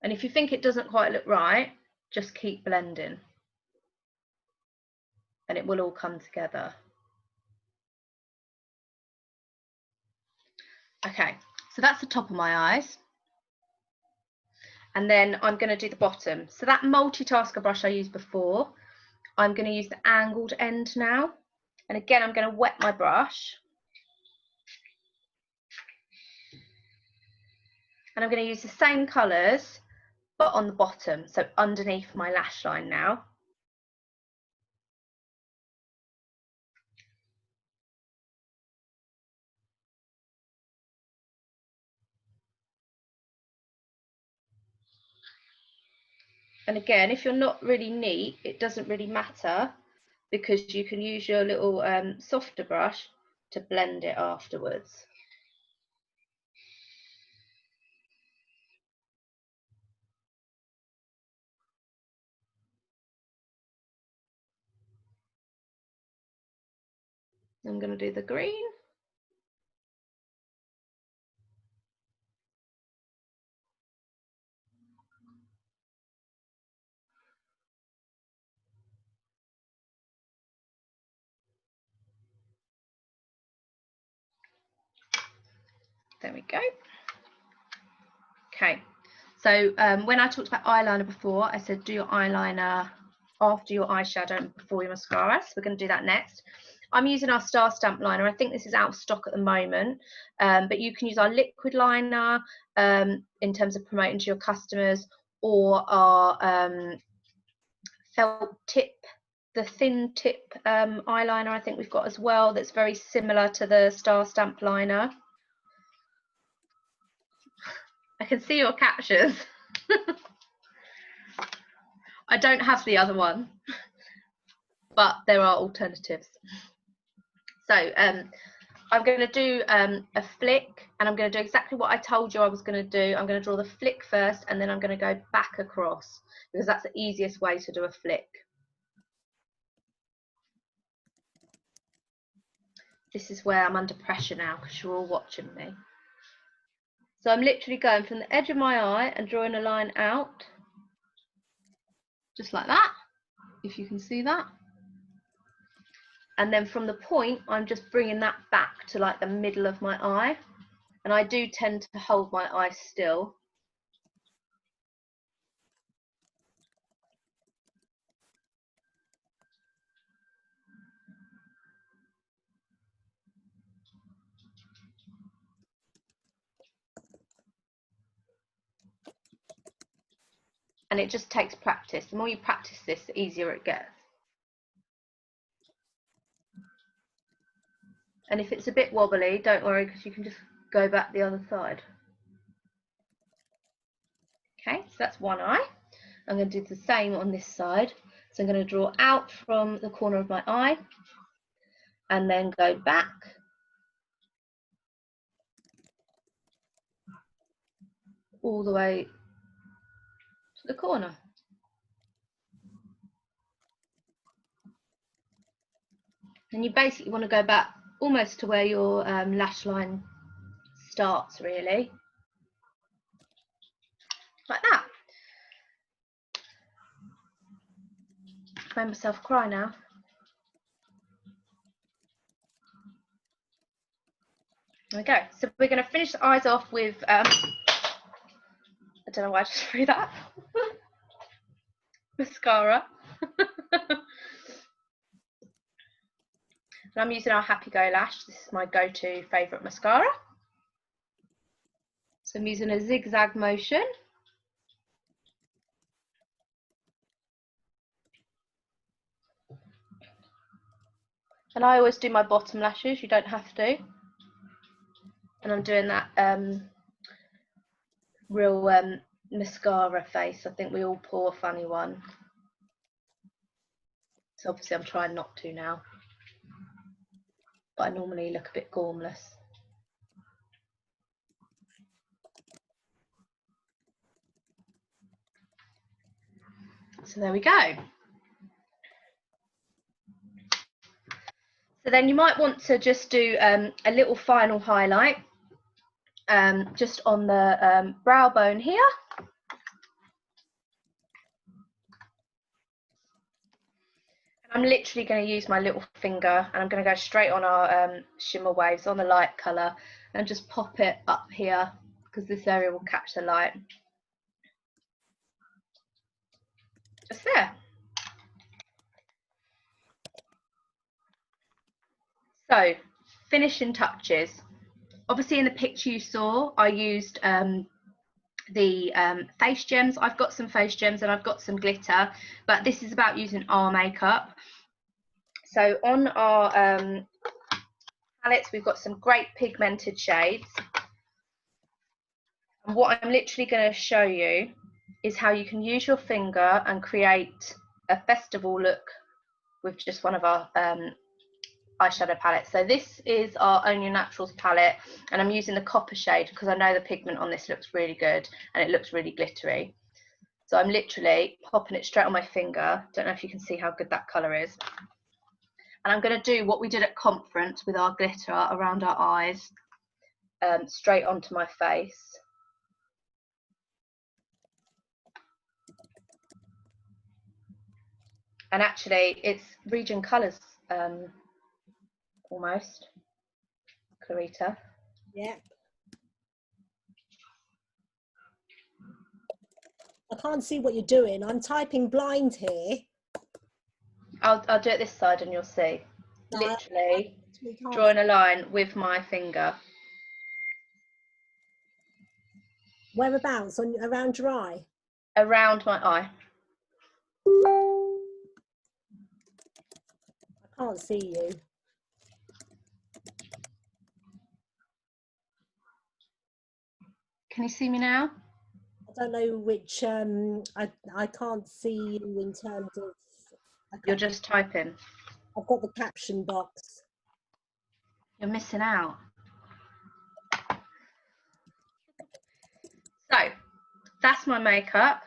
And if you think it doesn't quite look right, just keep blending and it will all come together. Okay, so that's the top of my eyes. And then I'm going to do the bottom. So that multitasker brush I used before, I'm going to use the angled end now. And again, I'm going to wet my brush. And I'm going to use the same colours, but on the bottom, so underneath my lash line now. And again, if you're not really neat, it doesn't really matter, because you can use your little softer brush to blend it afterwards. I'm going to do the green. There we go. Okay, so when I talked about eyeliner before, I said do your eyeliner after your eyeshadow and before your mascara. So we're going to do that next. I'm using our Star Stamp liner. I think this is out of stock at the moment, but you can use our liquid liner in terms of promoting to your customers, or our felt tip, the thin tip eyeliner I think we've got as well, that's very similar to the Star Stamp liner. I can see your captions. I don't have the other one, but there are alternatives. So I'm going to do a flick, and I'm going to do exactly what I told you I was going to do. I'm going to draw the flick first, and then I'm going to go back across, because that's the easiest way to do a flick. This is where I'm under pressure now, because you're all watching me. So I'm literally going from the edge of my eye and drawing a line out, just like that, if you can see that. And then from the point, I'm just bringing that back to like the middle of my eye. And I do tend to hold my eye still. And it just takes practice. The more you practice this, the easier it gets. And if it's a bit wobbly, don't worry, because you can just go back the other side. Okay, so that's one eye. I'm going to do the same on this side. So I'm going to draw out from the corner of my eye and then go back. All the way to the corner. And you basically want to go back almost to where your lash line starts, really. Like that. I made myself cry now. There we go. So we're going to finish the eyes off with, I don't know why I just threw that. Mascara. And I'm using our Happy Go Lash. This is my go-to favourite mascara. So I'm using a zigzag motion. And I always do my bottom lashes, you don't have to. And I'm doing that real mascara face. I think we all pull a funny one. So obviously I'm trying not to now. But I normally look a bit gormless. So there we go. So then you might want to just do a little final highlight just on the brow bone here. I'm literally going to use my little finger and I'm going to go straight on our shimmer waves on the light colour and just pop it up here because this area will catch the light. Just there. So, finishing touches. Obviously in the picture you saw, I used the face gems. I've got some face gems and I've got some glitter, but this is about using our makeup. So on our palettes, we've got some great pigmented shades. And what I'm literally going to show you is how you can use your finger and create a festival look with just one of our eyeshadow palettes. So this is our Own Your Naturals palette, and I'm using the copper shade because I know the pigment on this looks really good and it looks really glittery. So I'm literally popping it straight on my finger. Don't know if you can see how good that colour is. And I'm going to do what we did at conference with our glitter around our eyes, straight onto my face. And actually it's Region Colours almost, Clarita. Yeah. I can't see what you're doing. I'm typing blind here. I'll do it this side and you'll see. No, Literally I drawing a line with my finger. Whereabouts? Around your eye? Around my eye. I can't see you. Can you see me now? I don't know which, I can't see you in terms of... You're just typing. I've got the caption box. You're missing out. So, that's my makeup.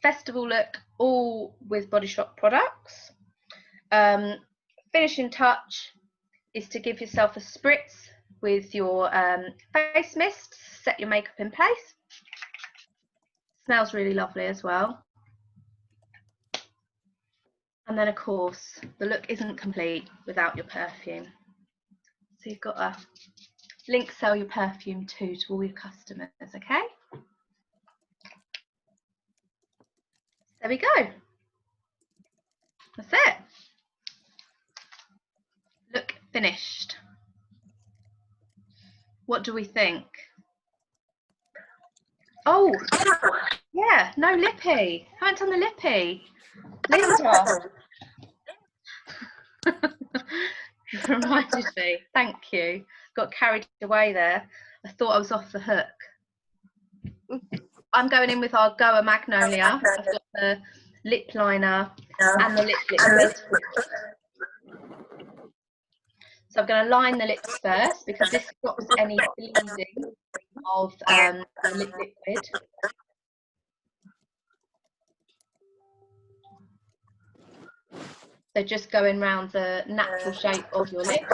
Festival look, all with Body Shop products. Finishing touch is to give yourself a spritz with your face mist, set your makeup in place. Smells really lovely as well. And then of course, the look isn't complete without your perfume. So you've got to link sell your perfume to all your customers, okay? There we go. That's it. Look finished. What do we think? Oh, yeah, no lippy. Haven't done the lippy. Linda. You reminded me. Thank you. Got carried away there. I thought I was off the hook. I'm going in with our Goa Magnolia. I've got the lip liner and the lip liquid. So I'm going to line the lips first because this stops any bleeding of the lip liquid. So just going round the natural shape of your lips.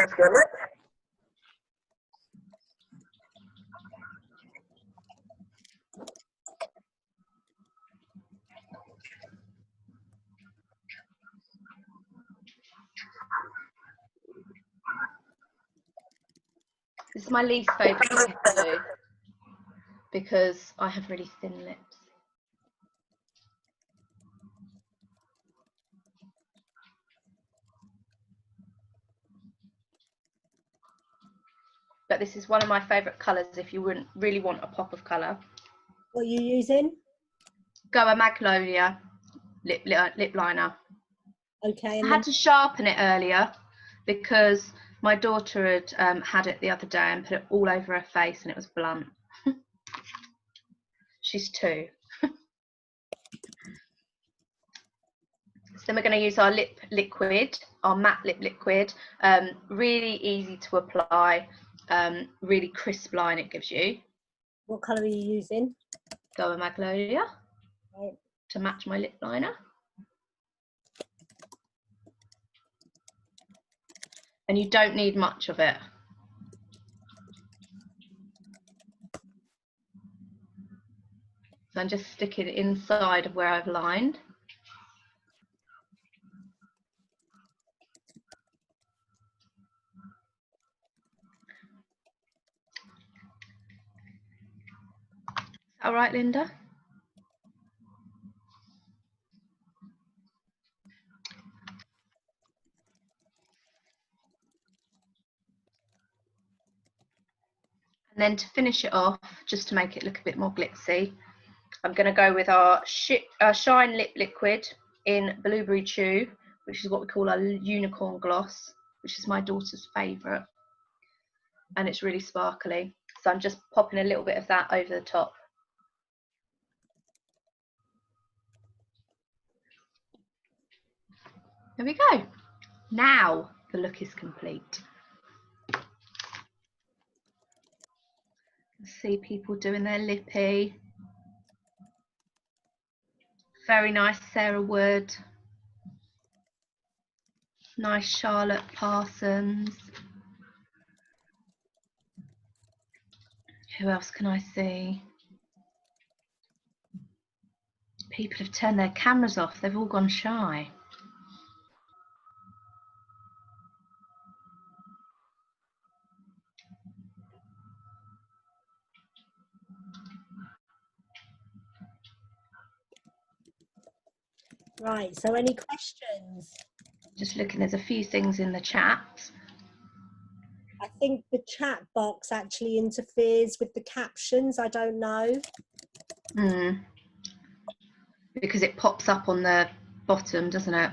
This is my least favourite thing to do because I have really thin lips. But this is one of my favourite colours if you wouldn't really want a pop of colour. What are you using? Goa Magnolia lip liner. Okay. I had to sharpen it earlier because my daughter had had it the other day and put it all over her face and it was blunt. She's 2. So then we're going to use our lip liquid, our matte lip liquid. Really easy to apply, really crisp line it gives you. What colour are you using? Goa Magnolia, right, to match my lip liner. And you don't need much of it. So I'm just sticking it inside of where I've lined. All right, Linda? And then to finish it off, just to make it look a bit more glitzy, I'm going to go with our Shine Lip Liquid in Blueberry Chew, which is what we call our unicorn gloss, which is my daughter's favourite. And it's really sparkly. So I'm just popping a little bit of that over the top. There we go. Now the look is complete. See people doing their lippy. Very nice Sarah Wood. Nice Charlotte Parsons. Who else can I see? People have turned their cameras off. They've all gone shy. Right, so any questions? Just looking, there's a few things in the chat. I think the chat box actually interferes with the captions. I don't know. Because it pops up on the bottom, doesn't it?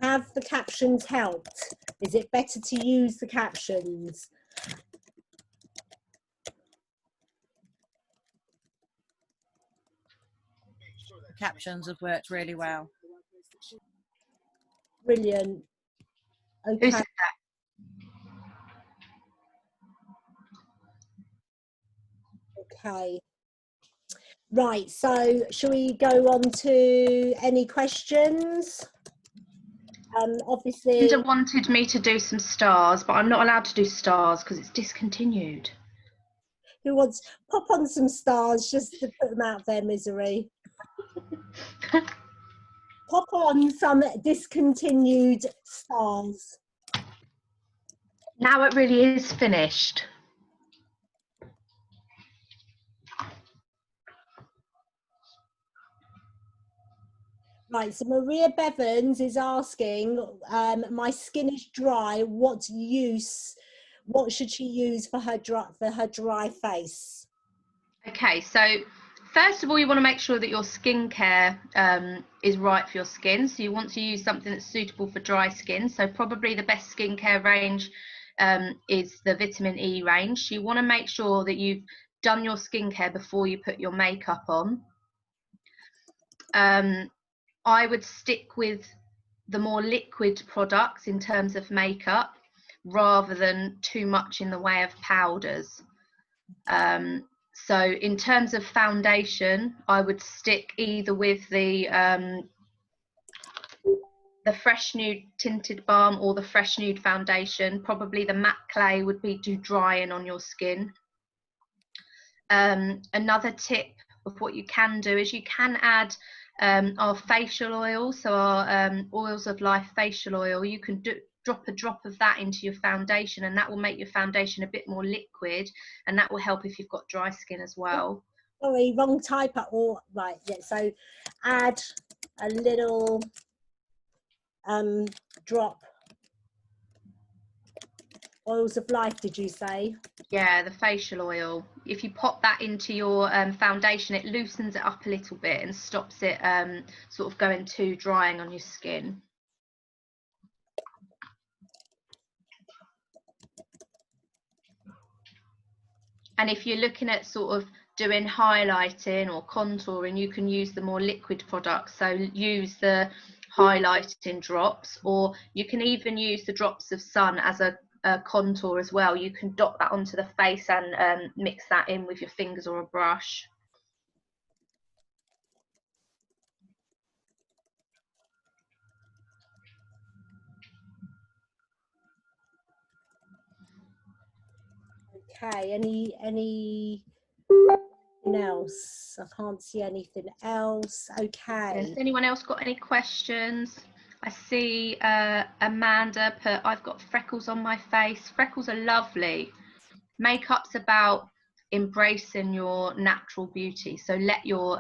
Have the captions helped? Is it better to use the captions? The captions have worked really well. Brilliant. Okay. Who said that? Okay. Right, so shall we go on to any questions? Obviously, Linda wanted me to do some stars, but I'm not allowed to do stars because it's discontinued. who wants pop on some stars just to put them out of their misery? Pop on some discontinued stars. Now it really is finished. Right, so Maria Bevans is asking, my skin is dry, what should she use for her dry face? Okay, so first of all, you want to make sure that your skincare is right for your skin. So you want to use something that's suitable for dry skin. So probably the best skincare range is the vitamin E range. You want to make sure that you've done your skincare before you put your makeup on. I would stick with the more liquid products in terms of makeup rather than too much in the way of powders. So in terms of foundation, I would stick either with the Fresh Nude Tinted Balm or the Fresh Nude Foundation. Probably the matte clay would be too drying on your skin. Another tip of what you can do is you can add our facial oil, so our Oils of Life facial oil. You can drop a drop of that into your foundation, and that will make your foundation a bit more liquid, and that will help if you've got dry skin as well. Sorry, wrong type at all. Right, yeah, so add a little drop. Oils of Life, did you say? Yeah, the facial oil. If you pop that into your foundation, it loosens it up a little bit and stops it sort of going too drying on your skin. And if you're looking at sort of doing highlighting or contouring, you can use the more liquid products. So use the highlighting drops, or you can even use the drops of sun as a contour as well. You can dot that onto the face and mix that in with your fingers or a brush. Okay, anything else? I can't see anything else. Okay. Has anyone else got any questions? I see Amanda put, I've got freckles on my face. Freckles are lovely. Makeup's about embracing your natural beauty. So let your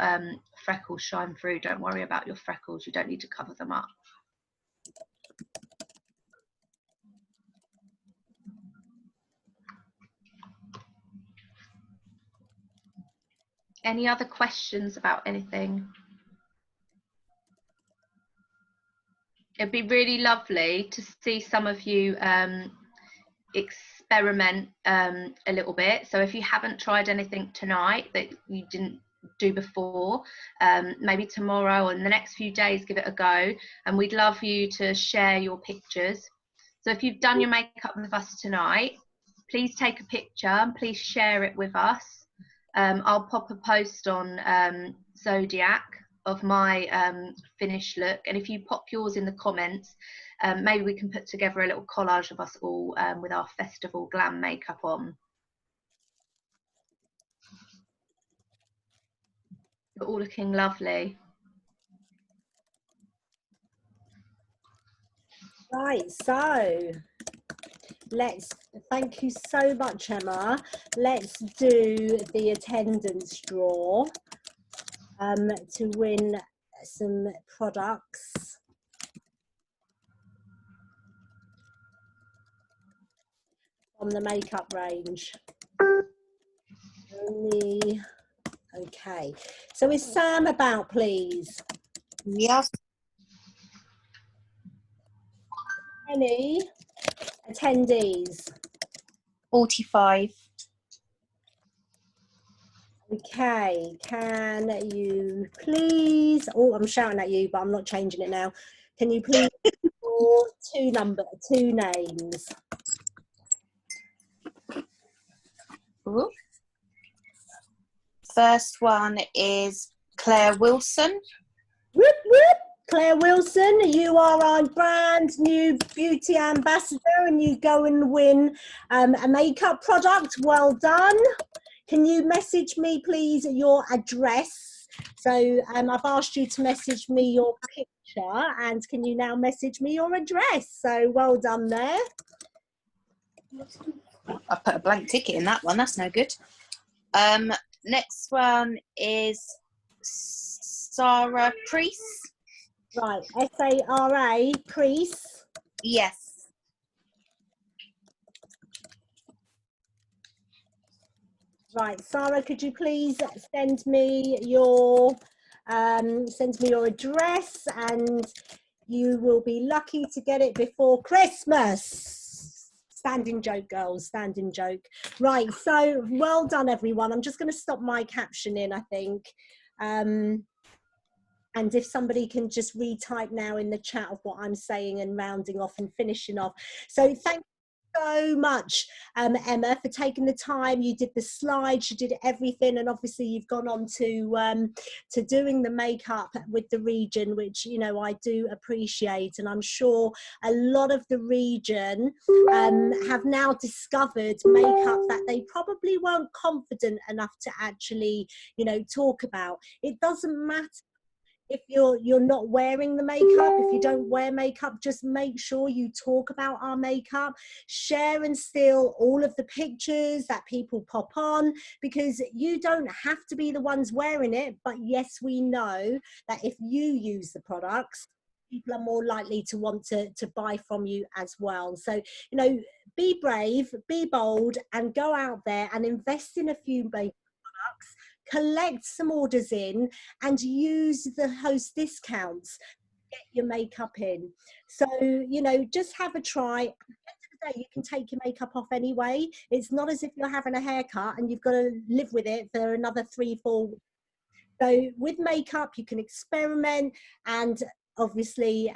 freckles shine through. Don't worry about your freckles. You don't need to cover them up. Any other questions about anything? It'd be really lovely to see some of you experiment a little bit. So if you haven't tried anything tonight that you didn't do before, maybe tomorrow or in the next few days, give it a go. And we'd love you to share your pictures. So if you've done your makeup with us tonight, please take a picture and please share it with us. I'll pop a post on Zodiac of my finished look, and if you pop yours in the comments, maybe we can put together a little collage of us all with our festival glam makeup on. You're all looking lovely. Right, so thank you so much, Emma. Let's do the attendance draw to win some products. From the makeup range. Okay, so is Sam about, please? Yes. Any attendees? 45. Okay, can you please, oh, I'm shouting at you, but I'm not changing it now. Can you please for two names? Ooh. First one is Claire Wilson. Whoop, whoop. Claire Wilson, you are our brand new beauty ambassador and you go and win a makeup product. Well done. Can you message me, please, your address So I've asked you to message me your picture, and can you now message me your address? So well done there. I put a blank ticket in that one. That's no good. Next one is Sarah Priest. Right, S-A-R-A, Priest. Yes. Right, Sarah, could you please send me your address, and you will be lucky to get it before Christmas. Standing joke, girls, standing joke. Right, so well done, everyone. I'm just going to stop my captioning, I think. And if somebody can just retype now in the chat of what I'm saying and rounding off and finishing off. So thank you so much, Emma, for taking the time. You did the slides, you did everything, and obviously you've gone on to doing the makeup with the region, which, you know, I do appreciate, and I'm sure a lot of the region have now discovered makeup that they probably weren't confident enough to actually, you know, talk about. It doesn't matter if you're not wearing the makeup. If you don't wear makeup, just make sure you talk about our makeup, share and steal all of the pictures that people pop on, because you don't have to be the ones wearing it. But yes, we know that if you use the products, people are more likely to want to buy from you as well. So, you know, be brave, be bold, and go out there and invest in a few makeup products, collect some orders in, and use the host discounts to get your makeup in. So, you know, just have a try. At the end of the day, you can take your makeup off anyway. It's not as if you're having a haircut and you've got to live with it for another 3-4 weeks. So with makeup, you can experiment and obviously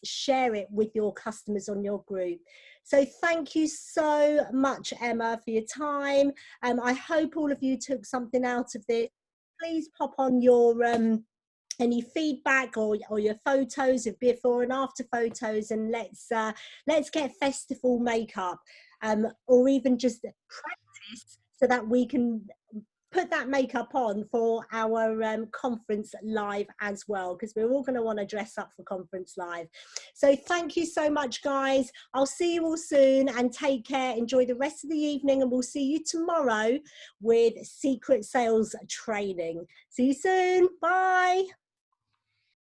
share it with your customers on your group. So thank you so much, Emma, for your time. I hope all of you took something out of this. Please pop on your any feedback or your photos of before and after photos, and let's get festival makeup, or even just practice so that we can put that makeup on for our conference live as well, because we're all going to want to dress up for conference live. So thank you so much, guys. I'll see you all soon, and take care. Enjoy the rest of the evening, and we'll see you tomorrow with secret sales training. See you soon. Bye.